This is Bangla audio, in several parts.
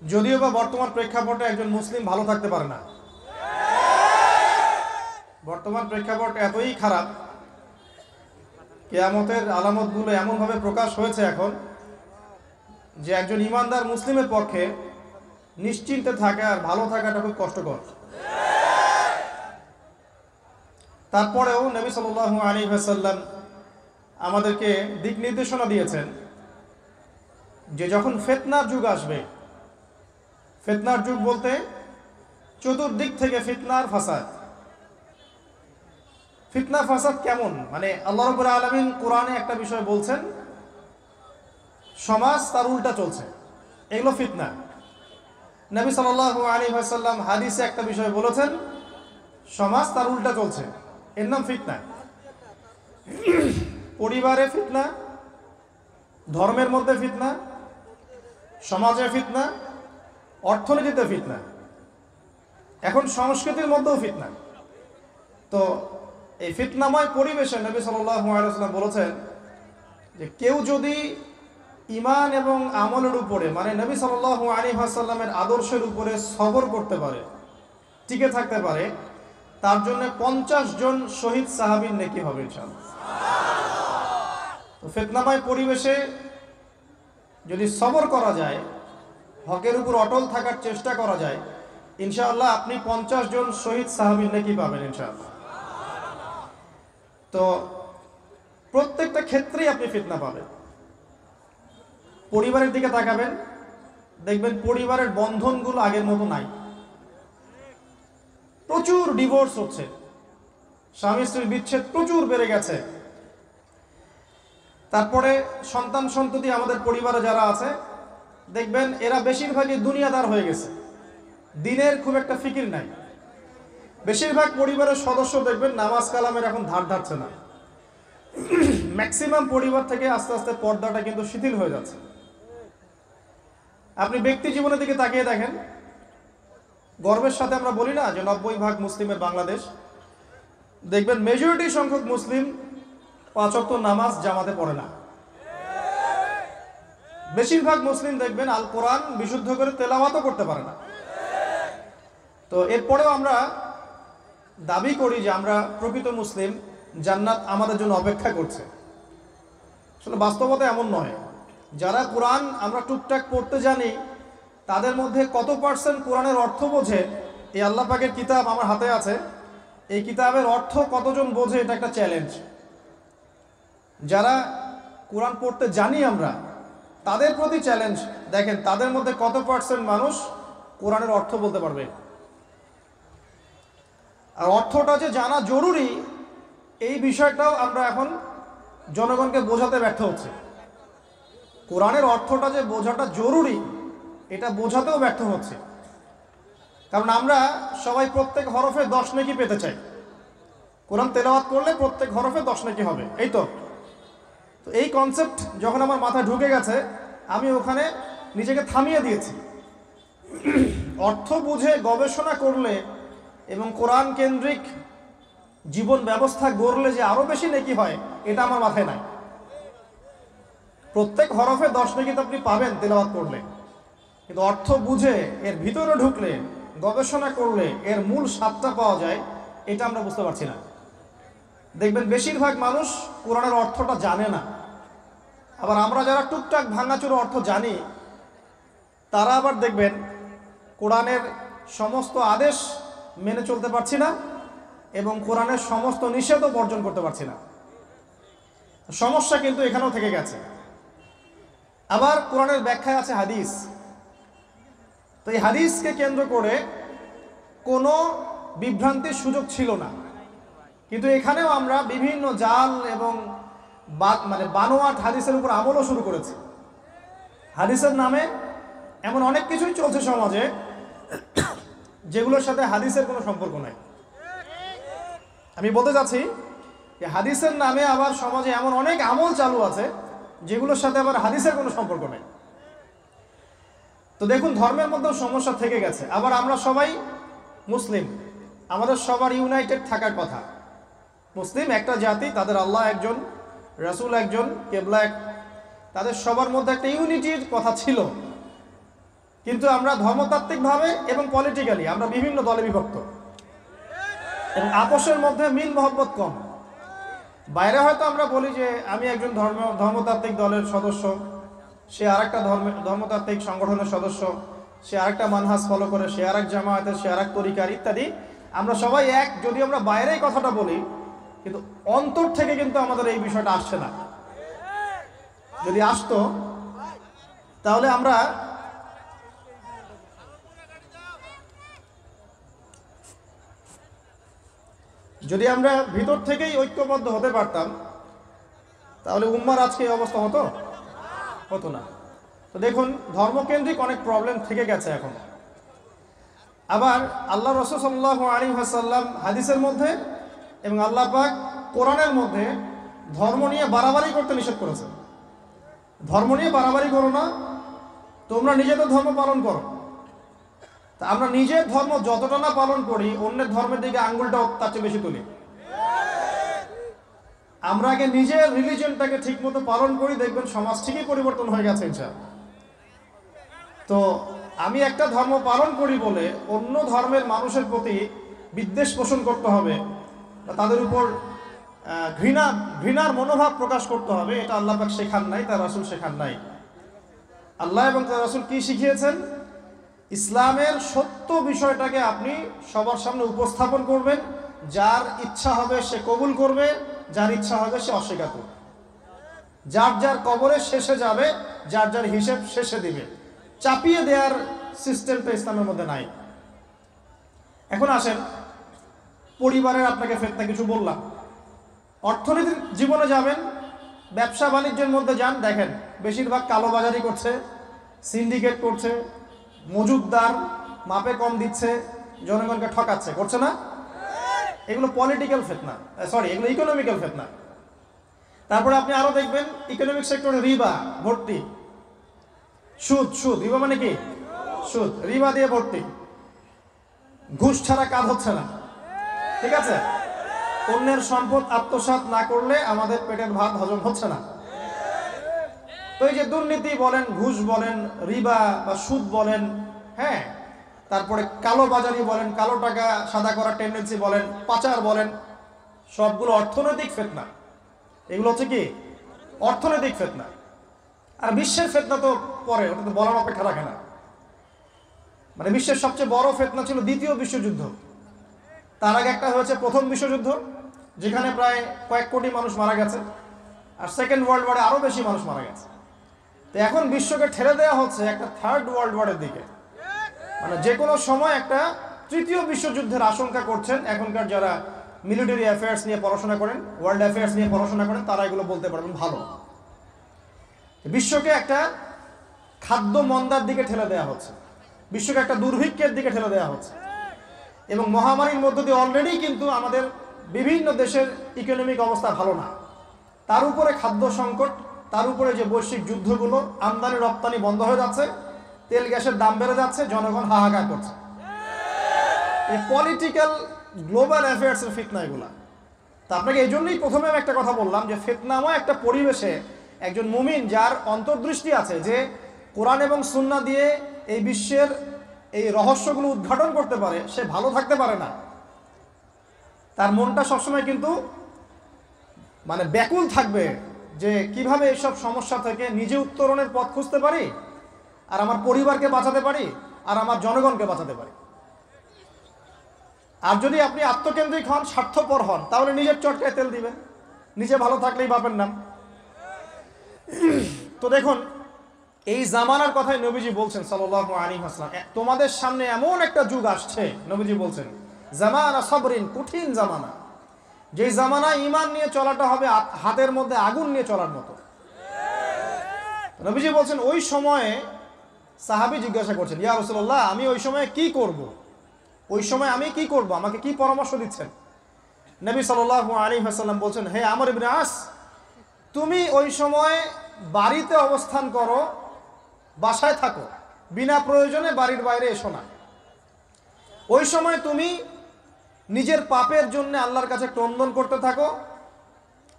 যদিও বা বর্তমান প্রেক্ষাপটে একজন মুসলিম ভালো থাকতে পারে না। বর্তমান প্রেক্ষাপট এতই খারাপ, কিয়ামতের আলামতগুলো এমনভাবে প্রকাশ হয়েছে এখন যে একজন ইমানদার মুসলিমের পক্ষে নিশ্চিন্তে থাকা আর ভালো থাকাটা খুব কষ্টকর। তারপরেও নবী সাল্লাল্লাহু আলাইহি ওয়াসাল্লাম আমাদেরকে দিক নির্দেশনা দিয়েছেন যে যখন ফিতনার যুগ আসবে, ফিতনার যুগ বলতে চতুর্দিক থেকে ফিতনার ফাসাদ। ফিতনা ফাসাদ কেমন, মানে আল্লাহ রাব্বুল আলামিন কোরআনে একটা বিষয় বলছেন, সমাজ তার উল্টা চলছে, এগুলো ফিতনা। নবী সাল্লাল্লাহু আলাইহি ওয়াসাল্লাম হাদিসে একটা বিষয় বলেছেন, সমাজ তার উল্টা চলছে, এর নাম ফিতনা। পরিবারে ফিতনা, ধর্মের মধ্যে ফিতনা, সমাজে ফিতনা, অর্থনীতিতে ফিতনা, এখন সংস্কৃতির মধ্যেও ফিতনা। তো এই ফিতনাময় পরিবেশে নবী সাল্লাল্লাহু আলাইহি ওয়াসাল্লাম বলেছেন যে কেউ যদি ঈমান এবং আমলের উপরে, মানে নবী সাল্লাল্লাহু আলাইহি ওয়াসাল্লামের আদর্শের উপরে সবর করতে পারে, টিকে থাকতে পারে, তার জন্য 50 জন শহীদ সাহাবীর নেকি হবে ইনশাআল্লাহ। তো ফিতনাময় পরিবেশে যদি সবর করা যায়, হকের উপর অটল থাকার চেষ্টা করা যায়, ইনশাআল্লাহ আপনি 50 জন শহীদ সাহাবীর নেকি পাবেন ইনশাআল্লাহ। তো প্রত্যেকটা ক্ষেত্রেই আপনি ফিতনা পাবেন। পরিবারের দিকে তাকাবেন, দেখবেন পরিবারের বন্ধনগুলো আগের মতো নাই, প্রচুর ডিভোর্স হচ্ছে, স্বামী স্ত্রীর বিচ্ছেদ প্রচুর বেড়ে গেছে। তারপরে সন্তান সন্ততি আমাদের পরিবারে যারা আছে, দেখবেন এরা বেশিরভাগই দুনিয়াদার হয়ে গেছে, দিনের খুব একটা ফিকির নাই। বেশিরভাগ পরিবারের সদস্য দেখবেন নামাজ কালামের এখন ধার ধারছে না। ম্যাক্সিমাম পরিবার থেকে আস্তে আস্তে পর্দাটা কিন্তু শিথিল হয়ে যাচ্ছে। আপনি ব্যক্তি জীবনের দিকে তাকিয়ে দেখেন, গর্বের সাথে আমরা বলি না যে 90% মুসলিমের বাংলাদেশ, দেখবেন মেজরিটি সংখ্যক মুসলিম 5 ওয়াক্ত নামাজ জামাতে পড়ে না। বেশিরভাগ মুসলিম দেখবেন আল কোরআন বিশুদ্ধ করে তেলাওয়াতও করতে পারে না। তো এরপরেও আমরা দাবি করি যে আমরা প্রকৃত মুসলিম, জান্নাত আমাদের জন্য অপেক্ষা করছে। আসলে বাস্তবতা এমন নয়। যারা কোরআন আমরা টুকটাক পড়তে জানি, তাদের মধ্যে কত পার্সেন্ট কোরআনের অর্থ বোঝে? এই আল্লাহ পাকের কিতাব আমার হাতে আছে, এই কিতাবের অর্থ কতজন বোঝে, এটা একটা চ্যালেঞ্জ। যারা কোরআন পড়তে জানি আমরা, তাদের প্রতি চ্যালেঞ্জ, দেখেন তাদের মধ্যে কত পার্সেন্ট মানুষ কোরআনের অর্থ বলতে পারবে। আর অর্থটা যে জানা জরুরি, এই বিষয়টাও আমরা এখন জনগণকে বোঝাতে ব্যর্থ হচ্ছে। কোরআনের অর্থটা যে বোঝাটা জরুরি, এটা বোঝাতেও ব্যর্থ হচ্ছে। কারণ আমরা সবাই প্রত্যেক হরফে 10 নেকি পেতে চাই। কোরআন তেলাওয়াত করলে প্রত্যেক হরফে 10 নেকি হবে, এই তো। তো এই কনসেপ্ট যখন আমার মাথায় ঢুকে গেছে, আমি ওখানে নিজেকে থামিয়ে দিয়েছি। অর্থ বুঝে গবেষণা করলে এবং কোরআন কেন্দ্রিক জীবন ব্যবস্থা গড়লে যে আরো বেশি নেকি হয়, এটা আমার মাথায় নাই। প্রত্যেক হরফে 10 নেকি তো আপনি পাবেন তেলাওয়াত করলে, কিন্তু অর্থ বুঝে এর ভিতরে ঢুকলে, গবেষণা করলে এর মূল স্বাদটা পাওয়া যায়, এটা আমরা বুঝতে পারছি না। দেখবেন বেশিরভাগ মানুষ কোরআনের অর্থটা জানে না। আবার আমরা যারা টুকটাক ভাঙাচোরা অর্থ জানি, তারা আবার দেখবেন কোরআনের সমস্ত আদেশ মেনে চলতে পারছি না এবং কোরআনের সমস্ত নিষেধও বর্জন করতে পারছি না। সমস্যা কিন্তু এখানেও থেকে গেছে। আবার কোরআনের ব্যাখ্যায় আছে হাদিস। তো এই হাদিসকে কেন্দ্র করে কোনো বিভ্রান্তির সুযোগ ছিল না, কিন্তু এখানেও আমরা বিভিন্ন জাল এবং বানোয়াট হাদিসের উপর আমলও শুরু করেছি। হাদিসের নামে এমন অনেক কিছুই চলছে সমাজে, যেগুলোর সাথে হাদিসের কোনো সম্পর্ক নাই। আমি বলতে চাচ্ছি যে হাদিসের নামে আবার সমাজে এমন অনেক আমল চালু আছে, যেগুলোর সাথে আবার হাদিসের কোনো সম্পর্ক নেই। তো দেখুন, ধর্মের মধ্যেও সমস্যা থেকে গেছে। আবার আমরা সবাই মুসলিম, আমাদের সবার ইউনাইটেড থাকার কথা। মুসলিম একটা জাতি, তাদের আল্লাহ একজন, রাসূল একজন, কিবলা এক, তাদের সবার মধ্যে একটা ইউনিটির কথা ছিল। কিন্তু আমরা ধর্মতাত্ত্বিকভাবে এবং পলিটিক্যালি আমরা বিভিন্ন দলে বিভক্ত এবং আপোষের মধ্যে মিল মহব্বত কম। বাইরে হয়তো আমরা বলি যে আমি একজন ধর্মতাত্ত্বিক দলের সদস্য, সে আরেকটা ধর্মতাত্ত্বিক সংগঠনের সদস্য, সে আরেকটা মানহাজ ফলো করে, সে আরেক জামায়াতের, সে আরেক তরিকার ইত্যাদি। আমরা সবাই এক, যদি আমরা বাইরে এই কথাটা বলি, কিন্তু অন্তর থেকে কিন্তু আমাদের এই বিষয়টা আসছে না। যদি আসতো তাহলে আমরা ভিতর থেকেই ঐক্যবদ্ধ হতে পারতাম, তাহলে উম্মার আজকে এই অবস্থা হতো না। তো দেখুন, ধর্মকেন্দ্রিক অনেক প্রবলেম থেকে গেছে এখন। আবার আল্লাহ রাসূল সাল্লাল্লাহু আলাইহি ওয়াসাল্লাম হাদিসের মধ্যে এবং আল্লাহ পাক কোরআনের মধ্যে ধর্ম নিয়ে বাড়াবাড়ি করতে নিষেধ করেছেন। ধর্ম নিয়ে বাড়াবাড়ি করো না, তোমরা নিজেদের ধর্ম পালন করো। তা আমরা নিজের ধর্ম যতটা না পালন করি, অন্যের ধর্মের দিকে আঙ্গুলটা তার চেয়ে বেশি তুলি। আমরা আগে নিজের রিলিজিয়নটাকে ঠিক মতো পালন করি, দেখবেন সমাজ ঠিকই পরিবর্তন হয়ে গেছে ইনশাআল্লাহ। তো আমি একটা ধর্ম পালন করি বলে অন্য ধর্মের মানুষের প্রতি বিদ্বেষ পোষণ করতে হবে বা তাদের উপর ঘৃণার মনোভাব প্রকাশ করতে হবে, এটা আল্লাহ পাক শেখান নাই, তার রাসূল শেখান নাই। আল্লাহ এবং তার রাসূল কি শিখিয়েছেন? ইসলামের সত্য বিষয়টাকে আপনি সবার সামনে উপস্থাপন করবেন, যার ইচ্ছা হবে সে কবুল করবে, যার ইচ্ছা হবে সে অস্বীকার করবে। যার যার কবরে শেষে যাবে, যার যার হিসেব শেষে দিবে। চাপিয়ে দেওয়ার সিস্টেমটা ইসলামের মধ্যে নাই। এখন আসেন, পরিবারের আপনাকে ফেতনা কিছু বললাম। অর্থনীতির জীবনে যাবেন, ব্যবসা বাণিজ্যের মধ্যে যান, দেখেন বেশিরভাগ কালোবাজারি করছে, সিন্ডিকেট করছে, মজুদদার মাপে কম দিচ্ছে, জনগণকে ঠকাচ্ছে, করছে না? এগুলো পলিটিক্যাল ফিতনা, এগুলো ইকোনমিক্যাল ফিতনা। তারপরে আপনি আরো দেখবেন ইকোনমিক সেক্টরে রিবা ভর্তি, সুদ। রিবা মানে কি? সুদ, রিবা দিয়ে ভর্তি। ঘুষ ছাড়া কাজ হচ্ছে না, ঠিক আছে? অন্যের সম্পদ আত্মসাৎ না করলে আমাদের পেটের ভাত হজম হচ্ছে না। তো এই যে দুর্নীতি বলেন, ঘুষ বলেন, রিবা বা সুদ বলেন, হ্যাঁ, তারপরে কালো বাজারি বলেন, কালো টাকা সাদা করার টেন্ডেন্সি বলেন, পাচার বলেন, সবগুলো অর্থনৈতিক ফিতনা। এগুলো হচ্ছে কি? অর্থনৈতিক ফিতনা। আর বিশ্বের ফিতনা তো পরে, ওটা তো বলার অপেক্ষা রাখে না। মানে বিশ্বের সবচেয়ে বড় ফিতনা ছিল দ্বিতীয় বিশ্বযুদ্ধ। তার আগে একটা হয়েছে প্রথম বিশ্বযুদ্ধ, যেখানে প্রায় কয়েক কোটি মানুষ মারা গেছে, আর সেকেন্ড ওয়ার্ল্ড ওয়ারে আরো বেশি মানুষ মারা গেছে। তো এখন বিশ্বকে ঠেলে দেওয়া হচ্ছে একটা থার্ড ওয়ার্ল্ড ওয়ারের দিকে। মানে যে কোনো সময় একটা তৃতীয় বিশ্বযুদ্ধের আশঙ্কা করছেন এখনকার যারা মিলিটারি অ্যাফেয়ার্স নিয়ে পড়াশোনা করেন, ওয়ার্ল্ড অ্যাফেয়ার্স নিয়ে পড়াশোনা করেন, তারা এগুলো বলতে পারবেন ভালো। বিশ্বকে একটা খাদ্য মন্দার দিকে ঠেলে দেওয়া হচ্ছে, বিশ্বকে একটা দুর্ভিক্ষের দিকে ঠেলে দেওয়া হচ্ছে। এবং মহামারীর মধ্য দিয়ে অলরেডি কিন্তু আমাদের বিভিন্ন দেশের ইকোনমিক অবস্থা ভালো না, তার উপরে খাদ্য সংকট, তার উপরে যে বৈশ্বিক যুদ্ধগুলো, আমদানি রপ্তানি বন্ধ হয়ে যাচ্ছে, তেল গ্যাসের দাম বেড়ে যাচ্ছে, জনগণ হাহাকার করছে। এই পলিটিক্যাল গ্লোবাল অ্যাফেয়ার্সের ফিতনা এগুলা। তা আপনাকে এই জন্যই প্রথমে আমি একটা কথা বললাম যে ফিতনাময় একটা পরিবেশে একজন মুমিন যার অন্তর্দৃষ্টি আছে, যে কোরআন এবং সুন্নাহ দিয়ে এই বিশ্বের এই রহস্যগুলো উদ্ঘাটন করতে পারে, সে ভালো থাকতে পারে না। তার মনটা সবসময় কিন্তু মানে ব্যাকুল থাকবে যে কিভাবে এইসব সমস্যা থেকে নিজে উত্তরণের পথ খুঁজতে পারি, আর আমার পরিবারকে বাঁচাতে পারি, আর আমার জনগণকে বাঁচাতে পারি। আর যদি আপনি আত্মকেন্দ্রিক হন, স্বার্থপর হন, তাহলে নিজের চটকায় তেল দিবেন, নিজে ভালো থাকলেই বাপের নাম। তো দেখুন, এই জামানার কথাই নবীজি বলছেন সাল্লাল্লাহু আলাইহি ওয়াসাল্লাম, তোমাদের সামনে এমন একটা যুগ আসছে, নবীজি বলছেন জামানা সবরিন, কঠিন জামানা, যে জামানা ঈমান নিয়ে চলাটা হবে হাতের মধ্যে আগুন নিয়ে চলার মতো। নবীজি বলছেন ওই সময়ে, সাহাবী জিজ্ঞাসা করছেন, ইয়া রাসূলুল্লাহ, আমি ওই সময়ে কি করব? ওই সময় আমি কি করব? আমাকে কি পরামর্শ দিচ্ছেন? নবী সাল্লাল্লাহু আলাইহি ওয়াসাল্লাম বলছেন, হে আমর ইবনে আস, তুমি ওই সময় বাড়িতে অবস্থান করো, বাসায় থাকো, বিনা প্রয়োজনে বাড়ির বাইরে এসো না। ওই সময় তুমি নিজের পাপের জন্য আল্লাহর কাছে ক্রন্দন করতে থাকো,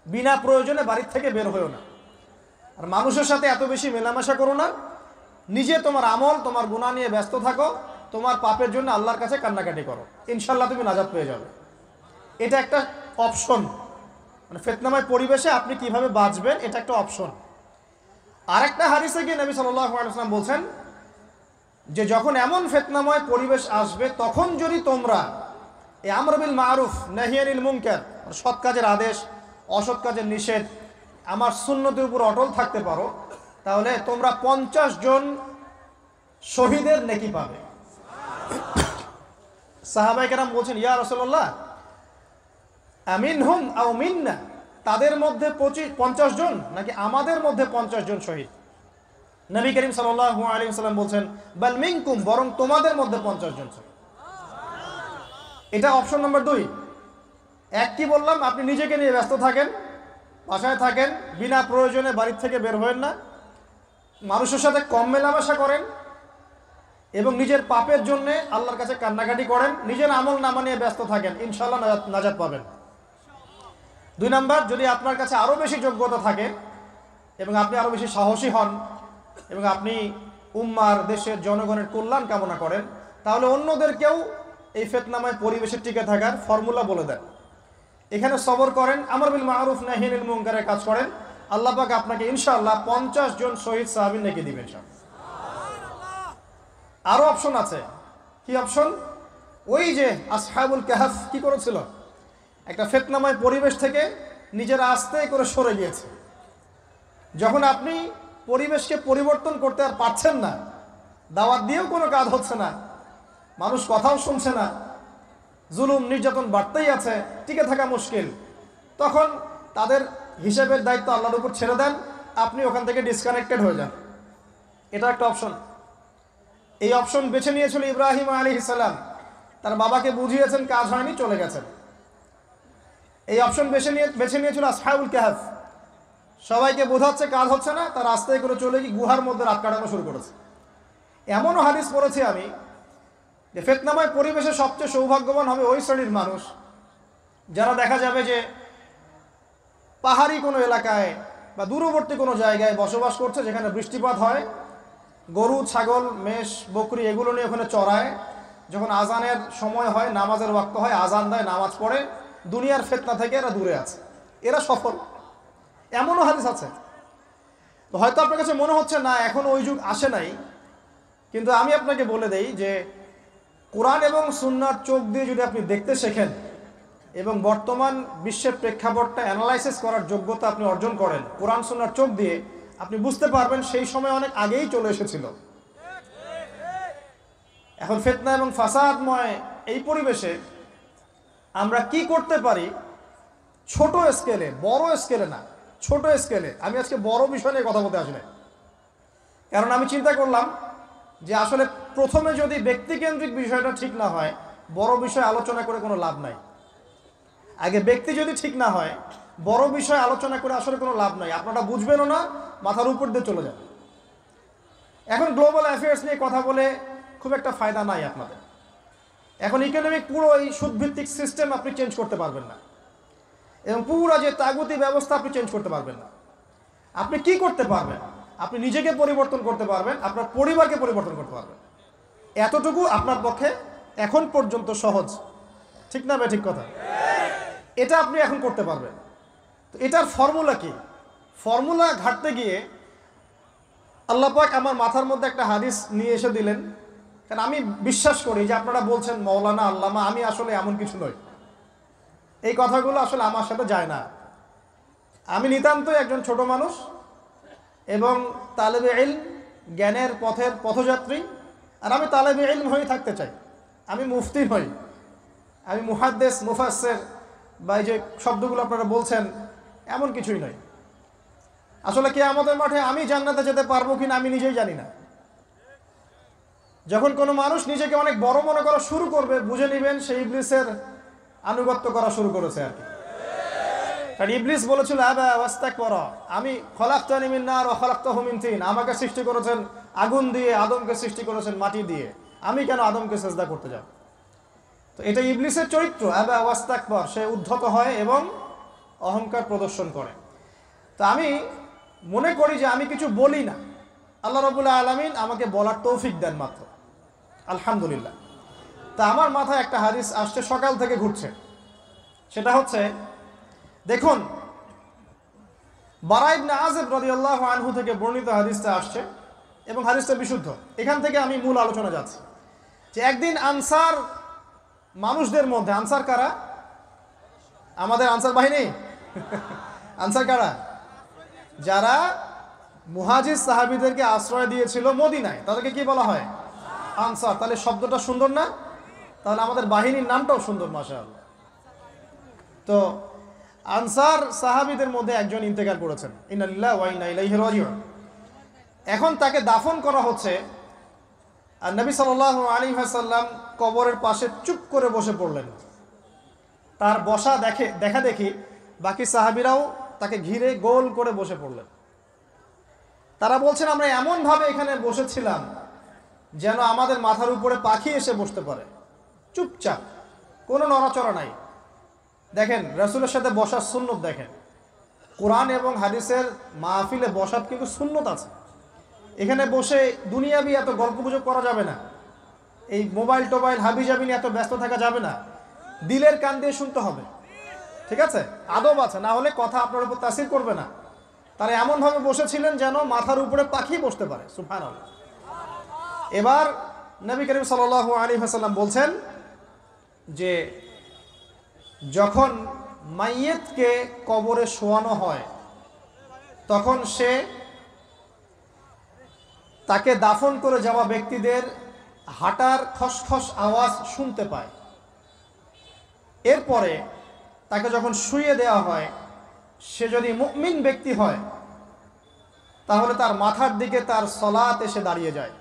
বিনা প্রয়োজনে বাড়ির থেকে বের হয়েও না। আর মানুষের সাথে এত বেশি মেলামেশা করো না, নিজে তোমার আমল তোমার গুনাহ নিয়ে ব্যস্ত থাকো, তোমার পাপের জন্য আল্লাহর কাছে কান্নাকাটি করো, ইনশাল্লাহ তুমি নাজাত পেয়ে যাবে। এটা একটা অপশন, মানে ফিতনাময় পরিবেশে আপনি কিভাবে বাঁচবেন এটা একটা অপশন। আরেকটা হাদিসে গিয়ে নবী সাল্লাল্লাহু আলাইহি ওয়াসাল্লাম বলছেন যে যখন এমন ফিতনাময় পরিবেশ আসবে তখন যদি তোমরা এই আমর বিল মারুফ নাহি আনিল মুনকার, সৎ কাজের আদেশ অসৎ কাজের নিষেধ, আমার সুন্নতের উপর অটল থাকতে পারো, তাহলে তোমরা 50 জন শহীদের নেকি পাবে। সাহাবায়ে কেরাম বলছেন, ইয়া রাসূলুল্লাহ আমিনহুম আও মিন্না, তাদের মধ্যে 50 জন নাকি আমাদের মধ্যে 50 জন শহীদ? নবী করিম সাল্লাল্লাহু আলাইহি ওয়াসাল্লাম বলছেন, বাল মিনকুম, বরং তোমাদের মধ্যে 50 জন শহীদ। এটা অপশন নাম্বার 2। এক কি বললাম, আপনি নিজেকে নিয়ে ব্যস্ত থাকেন, বাসায় থাকেন, বিনা প্রয়োজনে বাড়ির থেকে বের হবেন না, মানুষের সাথে কম মেলামেশা করেন এবং নিজের পাপের জন্য আল্লাহর কাছে কান্নাকাটি করেন, নিজের আমল নামা নিয়ে ব্যস্ত থাকেন, ইনশাআল্লাহ নাজাত পাবেন। 2 নাম্বার, যদি আপনার কাছে আরও বেশি যোগ্যতা থাকে এবং আপনি আরও বেশি সাহসী হন এবং আপনি উম্মার দেশের জনগণের কল্যাণ কামনা করেন, তাহলে অন্যদেরকেও এই ফিতনাময় পরিবেশে টিকে থাকার ফর্মুলা বলে দেন। এখানে সবর করেন, আমর বিল মারুফ নাহি আনিল মুনকারের কাজ করেন, আল্লাহ পাক আপনাকে ইনশাআল্লাহ 50 জন শহীদ সাহাবী নেকি দিবেন। আরো অপশন আছে। কি অপশন? ওই যে আসহাবুল কাহফ কি করেছিল, একটা ফিতনাময় পরিবেশ থেকে নিজেরা আস্তে করে সরে গিয়েছে। যখন আপনি পরিবেশকে পরিবর্তন করতে আর পারছেন না, দাওয়াত দিয়েও কোনো কাজ হচ্ছে না, মানুষ কথাও শুনছে না, জুলুম নির্যাতন বাড়তেই আছে, টিকে থাকা মুশকিল, তখন তাদের হিসাবের দায়িত্ব আল্লাহর উপর ছেড়ে দেন, আপনি ওখান থেকে ডিসকানেক্টেড হয়ে যান। এটা একটা অপশন। এই অপশন বেছে নিয়েছিল ইব্রাহিম আলাইহিস সালাম, তার বাবাকে বুঝিয়েছেন, কাজ হয়নি, চলে গেছেন। এই অপশন বেছে নিয়েছিল আসহাবুল কাহফ, সবাইকে বোঝাচ্ছে কাজ হচ্ছে না, তার রাস্তায় করে চলে গিয়ে গুহার মধ্যে রাত কাটানো শুরু করেছে। এমনও হাদিস পড়েছি আমি যে ফিতনাময় পরিবেশে সবচেয়ে সৌভাগ্যবান হবে ওই শ্রেণীর মানুষ যারা দেখা যাবে যে পাহাড়ি কোনো এলাকায় বা দূরবর্তী কোনো জায়গায় বসবাস করছে, যেখানে বৃষ্টিপাত হয়, গরু ছাগল মেষ বকরি এগুলো নিয়ে ওখানে চড়ায়, যখন আজানের সময় হয়, নামাজের ওয়াক্ত হয়, আজান দেয়, নামাজ পড়ে, দুনিয়ার ফিতনা থেকে এরা দূরে আছে, এরা সফল। এমনও হাদিস আছে। তো হয়তো আপনার কাছে মনে হচ্ছে না এখন ওই যুগ আসে নাই, কিন্তু আমি আপনাকে বলে দেই যে কোরআন এবং সুন্নাহর চোখ দিয়ে যদি আপনি দেখতে শেখেন এবং বর্তমান বিশ্বের প্রেক্ষাপটটা অ্যানালাইসিস করার যোগ্যতা আপনি অর্জন করেন কোরআন সুন্নাহর চোখ দিয়ে, আপনি বুঝতে পারবেন সেই সময় অনেক আগেই চলে এসেছিল। এখন ফিতনা এবং ফাসাদময় এই পরিবেশে আমরা কি করতে পারি, ছোট স্কেলে, বড় স্কেলে না, ছোট স্কেলে। আমি আজকে বড় বিষয় নিয়ে কথা বলতে আসি না, কারণ আমি চিন্তা করলাম যে আসলে প্রথমে যদি ব্যক্তিকেন্দ্রিক বিষয়টা ঠিক না হয়, বড় বিষয় আলোচনা করে কোনো লাভ নাই। আগে ব্যক্তি যদি ঠিক না হয়, বড় বিষয় আলোচনা করে আসলে কোনো লাভ নাই, আপনারা বুঝবেনও না, মাথার উপর দিয়ে চলে যাবে। এখন গ্লোবাল অ্যাফেয়ার্স নিয়ে কথা বলে খুব একটা ফায়দা নাই আপনাদের। এখন ইকোনমিক পুরো এই সুদভিত্তিক সিস্টেম আপনি চেঞ্জ করতে পারবেন না, এবং পুরো যে তাগুতি ব্যবস্থা আপনি চেঞ্জ করতে পারবেন না। আপনি কি করতে পারবেন? আপনি নিজেকে পরিবর্তন করতে পারবেন, আপনার পরিবারকে পরিবর্তন করতে পারবেন। এতটুকু আপনার পক্ষে এখন পর্যন্ত সহজ, ঠিক না? ঠিক কথা। এটা আপনি এখন করতে পারবেন। তো এটার ফর্মুলা কি? ফর্মুলা ঘাটতে গিয়ে আল্লাহ পাক আমার মাথার মধ্যে একটা হাদিস নিয়ে এসে দিলেন, কারণ আমি বিশ্বাস করি যে আপনারা বলছেন মৌলানা আল্লামা, আমি আসলে এমন কিছু নই, এই কথাগুলো আসলে আমার সাথে যায় না। আমি নিতান্তই একজন ছোট মানুষ এবং তালেবে ইলম, জ্ঞানের পথের পথযাত্রী। আর আমি তালেবে ইলম হয়ে থাকতে চাই, আমি মুফতি নই, আমি মুহাদ্দিস মুফাসসির বা এই যে শব্দগুলো আপনারা বলছেন এমন কিছুই নয়। আসলে কিয়ামতের মাঠে আমি জান্নাতে যেতে পারবো কিনা আমি নিজেই জানি না। যখন কোনো মানুষ নিজেকে অনেক বড় মনে করা শুরু করবে, বুঝে নেবেন সেই ইবলিসের আনুগত্য করা শুরু করেছে আর কি। কারণ ইবলিস বলেছিল আবা ওয়াস্তাকবারা, আমি খলাকতানি মিন নার ওয়া খলাকতাহু মিন তিন, আমাকে সৃষ্টি করেছেন আগুন দিয়ে, আদমকে সৃষ্টি করেছেন মাটি দিয়ে, আমি কেন আদমকে সিজদা করতে যাব? তো এটা ইবলিসের চরিত্র, আবা ওয়াস্তাকবার, সে উদ্ধত হয় এবং অহংকার প্রদর্শন করে। তো আমি মনে করি যে আমি কিছু বলি না, আল্লাহ রাব্বুল আলামিন আমাকে বলার তৌফিক দেন মাত্র, আলহামদুলিল্লাহ। তা আমার মাথায় একটা হাদিস আসছে, সকাল থেকে ঘুরছে। সেটা হচ্ছে, দেখুন, বারা ইবনে আযিব রাদিয়াল্লাহু আনহু থেকে বর্ণিত হাদিসটা আসছে এবং হাদিসটা বিশুদ্ধ। এখান থেকে আমি মূল আলোচনা যাচ্ছি যে একদিন আনসার মানুষদের মধ্যে, আনসার কারা? আমাদের আনসার বাহিনী। আনসার কারা? যারা মুহাজির সাহাবীদেরকে আশ্রয় দিয়েছিল মদিনায়, তাদেরকে কি বলা হয়? আনসার। তাহলে শব্দটা সুন্দর না? তাহলে আমাদের বাহিনীর নামটাও সুন্দর, মাশাআল্লাহ। তো আনসার সাহাবীদের মধ্যে একজন ইন্তেকাল করেছেন, ইন্না লিল্লাহি ওয়া ইন্না ইলাইহি রাজিউন। এখন তাকে দাফন করা হচ্ছে, আর নবী সাল্লাল্লাহু আলাইহি ওয়াসাল্লাম কবরের পাশে চুপ করে বসে পড়লেন। তার বসা দেখা দেখি বাকি সাহাবীরাও তাকে ঘিরে গোল করে বসে পড়লেন। তারা বলছেন, আমরা এমনভাবে এখানে বসেছিলাম যেন আমাদের মাথার উপরে পাখি এসে বসতে পারে, চুপচাপ, কোনো নড়াচড়া নাই। দেখেন, রাসূলের সাথে বসার সুন্নত দেখেন। কোরআন এবং হাদিসের মাহফিলে বসার কিন্তু সুন্নত আছে। এখানে বসে দুনিয়াবি এত গল্পগুজব করা যাবে না, এই মোবাইল টোবাইল হাবিজাবি নিয়ে এত ব্যস্ত থাকা যাবে না, দিলের কান দিয়ে শুনতে হবে, ঠিক আছে? আদব আছে, না হলে কথা আপনার উপর তাসির করবে না। তারা এমনভাবে বসেছিলেন যেন মাথার উপরে পাখি বসতে পারে, সুবহানাল্লাহ। এবার নবী করিম সাল্লাল্লাহু আলাইহি ওয়াসাল্লাম বলছেন যে যখন মাইয়েতকে কবরে শোয়ানো হয় তখন সে তাকে দাফন করে যাওয়া ব্যক্তিদের হাঁটার খসখস আওয়াজ শুনতে পায়। এরপরে তাকে যখন শুইয়ে দেওয়া হয়, সে যদি মুমিন ব্যক্তি হয় তাহলে তার মাথার দিকে তার সলাত এসে দাঁড়িয়ে যায়।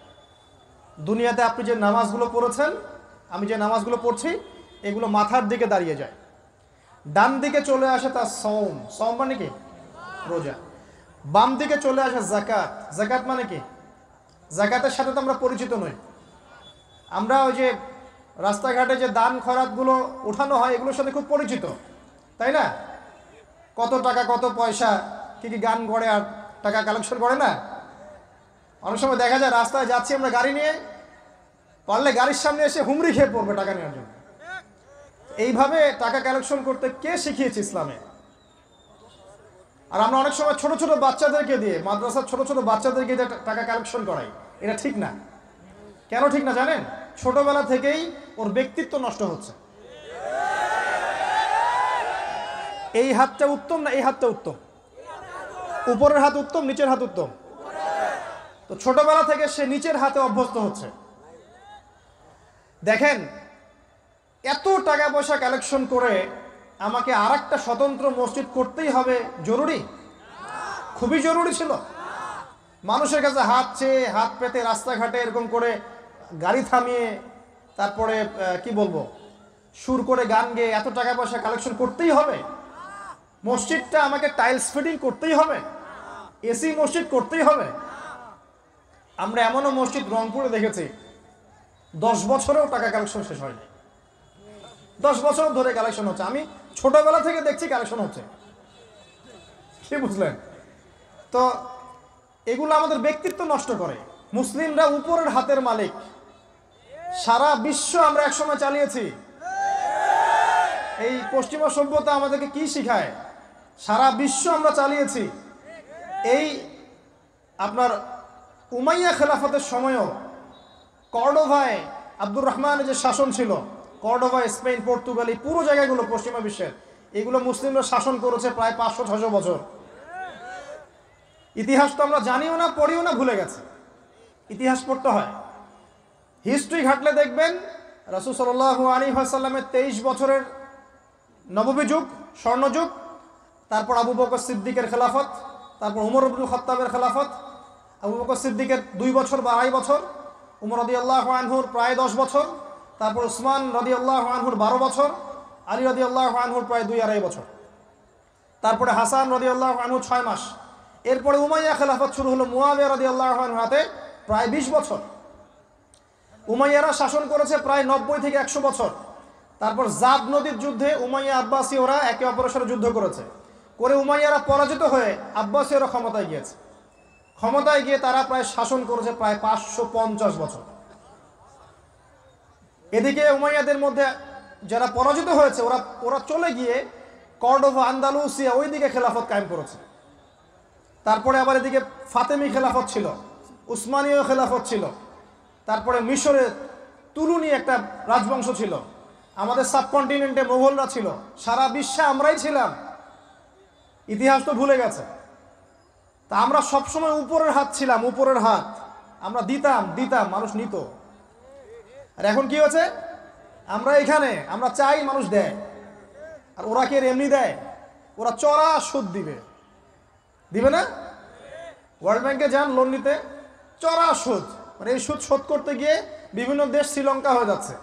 দুনিয়াতে আপনি যে নামাজগুলো পড়েছেন, আমি যে নামাজগুলো পড়ছি, এগুলো মাথার দিকে দাঁড়িয়ে যায়। ডান দিকে চলে আসে তার সওম, সওম মানে কি? রোজা। বাম দিকে চলে আসে যাকাত, যাকাত মানে কি? যাকাতের সাথে তো আমরা পরিচিত নই। আমরা ওই যে রাস্তাঘাটে যে দান খয়রাতগুলো উঠানো হয়, এগুলোর সাথে খুব পরিচিত, তাই না? কত টাকা, কত পয়সা, কি কি গান করে আর টাকা কালেকশন করে না? অনেক সময় দেখা যায় রাস্তায় যাচ্ছি আমরা গাড়ি নিয়ে, পারলে গাড়ির সামনে এসে হুমড়ি খেয়ে পড়বে টাকা নেওয়ার জন্য। এইভাবে টাকা কালেকশন করতে কে শিখিয়েছে ইসলামে? আর আমরা অনেক সময় ছোট ছোট বাচ্চাদেরকে দিয়ে, মাদ্রাসার ছোট ছোট বাচ্চাদেরকে দিয়ে টাকা কালেকশন করাই। এটা ঠিক না। কেন ঠিক না জানেন? ছোটবেলা থেকেই ওর ব্যক্তিত্ব নষ্ট হচ্ছে। এই হাতটা উত্তম না এই হাতটা উত্তম? উপরের হাত উত্তম, নিচের হাত উত্তম? তো ছোটবেলা থেকে সে নিচের হাতে অভ্যস্ত হচ্ছে। দেখেন, এত টাকা পয়সা কালেকশন করে আমাকে আর একটা স্বতন্ত্র মসজিদ করতেই হবে জরুরি? খুবই জরুরি ছিল। মানুষের কাছে হাত চেয়ে, হাত পেতে রাস্তাঘাটে এরকম করে গাড়ি থামিয়ে, তারপরে কি বলবো, সুর করে গান গেয়ে এত টাকা পয়সা কালেকশন করতেই হবে? মসজিদটা আমাকে টাইলস ফিটিং করতেই হবে? এসি মসজিদ করতেই হবে? আমরা এমনও মসজিদ রংপুরে দেখেছি 10 বছরেও টাকা কালেকশন শেষ হয়নি। 10 বছর ধরে কালেকশন হচ্ছে। আমি ছোটবেলা থেকে দেখছি কালেকশন হচ্ছে। কি বুঝলেন? তো এগুলো আমাদের ব্যক্তিত্ব নষ্ট করে। মুসলিমরা উপরের হাতের মালিক। সারা বিশ্ব আমরা একসময় চালিয়েছি। এই পশ্চিমা সভ্যতা আমাদেরকে কি শিখায়? সারা বিশ্ব আমরা চালিয়েছি। এই আপনার উমাইয়া খেলাফতের সময়ও কর্ডোভায় আব্দুর রহমানের যে শাসন ছিল, কর্ডোভা, স্পেন, পর্তুগাল, এই পুরো জায়গাগুলো পশ্চিমা বিশ্বের, এগুলো মুসলিমরা শাসন করেছে প্রায় 500-600 বছর। ইতিহাস তো আমরা জানিও না, পড়িও না, ভুলে গেছে। ইতিহাস পড়তে হয়। হিস্ট্রি ঘাটলে দেখবেন রাসূল সাল্লাল্লাহু আলাইহি ওয়াসাল্লামের 23 বছরের নববী যুগ, স্বর্ণযুগ, তারপর আবু বকর সিদ্দিকের খেলাফত, তারপর উমর ইবনে খাত্তাবের খেলাফত, আবু বকর সিদ্দিকের 2 বছর বা 2.5 বছর, উমর রাদিয়াল্লাহু আনহুর প্রায় 10 বছর, তারপর উসমান রাদিয়াল্লাহু আনহুর 12 বছর, আলী রাদিয়াল্লাহু আনহুর প্রায় 2-2.5 বছর, তারপরে হাসান রাদিয়াল্লাহু আনহু 6 মাস। এরপরে উমাইয়া খেলাফত শুরু হলো মুয়াবিয়া রাদিয়াল্লাহু আনহু হাতে, প্রায় 20 বছর। উমাইয়ারা শাসন করেছে প্রায় 90 থেকে 100 বছর। তারপর জাব নদীর যুদ্ধে উমাইয়া আব্বাসী ওরা একে অপরের সাথে যুদ্ধ করেছে, করে উমাইয়ারা পরাজিত হয়ে আব্বাসীয়রা ক্ষমতায় গিয়েছে। ক্ষমতায় গিয়ে তারা প্রায় শাসন করেছে প্রায় 550 বছর। এদিকে উমাইয়াদের মধ্যে যারা পরাজিত হয়েছে ওরা চলে গিয়ে কর্ডোভা, আন্দালুসিয়া ওইদিকে খেলাফত কায়েম করেছে। তারপরে আবার এদিকে ফাতেমি খেলাফত ছিল, উসমানীয় খেলাফত ছিল, তারপরে মিশরে তুলুনি একটা রাজবংশ ছিল, আমাদের সাবকন্টিনেন্টে মোগলরা ছিল, সারা বিশ্বে আমরাই ছিলাম। ইতিহাস তো ভুলে গেছে। তা আমরা সবসময় উপরের হাত ছিলাম, উপরের হাত আমরা দিতাম, মানুষ নিত। আর এখন কি হচ্ছে, আমরা এখানে আমরা চাই, মানুষ দেয়। আর ওরা কি এমনি দেয়? ওরা চড়া সুদ দিবে না? ওয়ার্ল্ড ব্যাংকে যান লোন নিতে, চড়া সুদ, মানে এই সুদ শোধ করতে গিয়ে বিভিন্ন দেশ শ্রীলঙ্কা হয়ে যাচ্ছে।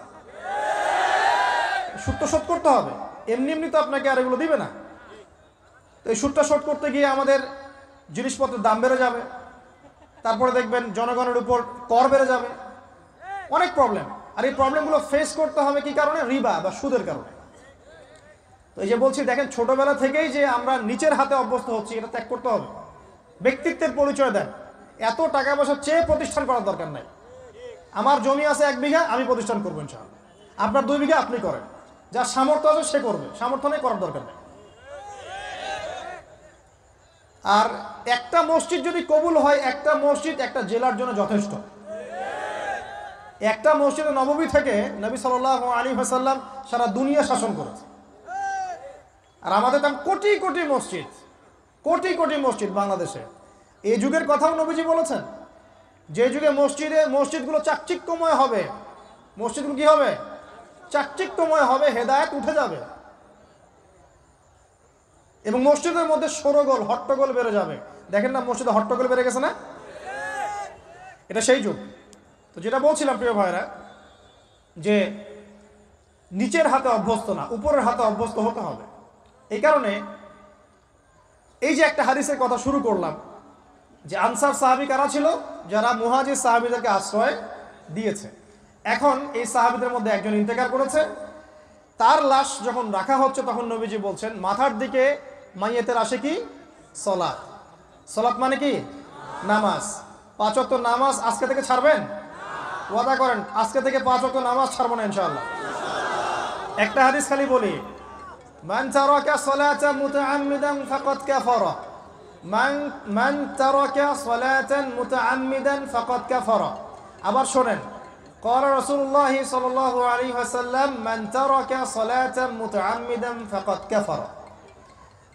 সুদ তো শোধ করতে হবে, এমনি তো আপনাকে আর এগুলো দিবে না। তো এই সুদটা শোধ করতে গিয়ে আমাদের জিনিসপত্রের দাম বেড়ে যাবে, তারপরে দেখবেন জনগণের উপর কর বেড়ে যাবে, অনেক প্রবলেম। আর এই প্রবলেমগুলো ফেস করতে হবে কি কারণে? রিবা বা সুদের কারণে। তো এই যে বলছি, দেখেন ছোটবেলা থেকেই যে আমরা নিচের হাতে অভ্যস্ত হচ্ছি, এটা ত্যাগ করতে হবে। ব্যক্তিত্বের পরিচয় দেন। এত টাকা পয়সা চেয়ে প্রতিষ্ঠান করার দরকার নাই। আমার জমি আছে 1 বিঘা, আমি প্রতিষ্ঠান করবো ইনশাআল্লাহ। আপনার 2 বিঘা আপনি করেন, যার সামর্থ্য আছে সে করবে, সামর্থ্য নেই করার দরকার নেই। আর একটা মসজিদ যদি কবুল হয়, একটা মসজিদ একটা জেলার জন্য যথেষ্ট। একটা মসজিদে নববী থেকে নবী সাল্লাল্লাহু আলাইহি ওয়াসাল্লাম সারা দুনিয়া শাসন করেছে। আর আমাদের তো কোটি কোটি মসজিদ বাংলাদেশে। এই যুগের কথাও নবীজি বলেছেন, যে যুগে মসজিদগুলো চাকচিক্যময় হবে, মসজিদগুলো কি হবে? চাকচিক্যময় হবে, হেদায়েত উঠে যাবে, এবং মসজিদের মধ্যে শোরগোল হট্টগোল বেড়ে যাবে। দেখেন না মসজিদে হট্টগোল বেড়ে গেছে না? এটা সেই যুগ। তো যেটা বলছিলাম প্রিয় ভাইরা, যে নিচের হাতে অভ্যস্ত না, উপরের হাতে অভ্যস্ত হতে হবে। এই কারণে এই যে একটা হাদিসের কথা শুরু করলাম, যে আনসার সাহাবী কারা ছিল? যারা মুহাজির সাহাবীদেরকে আশ্রয় দিয়েছে। এখন এই সাহাবীদের মধ্যে একজন ইন্তেকাল করেছে, তার লাশ যখন রাখা হচ্ছে তখন নবীজি বলছেন, মাথার দিকে মাইয়েতের আসে কি? সলাত। সলাত মানে কি? নামাজ। 5 ওয়াক্ত নামাজ আজকে থেকে ছাড়বেন? ওয়াদা করেন আজকে থেকে 5 ওয়াক্ত নামাজ ছাড়বো না ইনশাআল্লাহ। একটা হাদিস খালি বলি, মান তারাকা সালাতান মুতাআম্মিদান ফাকাদ কাফারা, মান তারাকা সালাতান মুতাআম্মিদান ফাকাদ কাফারা। আবার শোনেন, قال رسول الله صلى الله عليه وسلم من ترك صلاة متعمدا فقد كفر।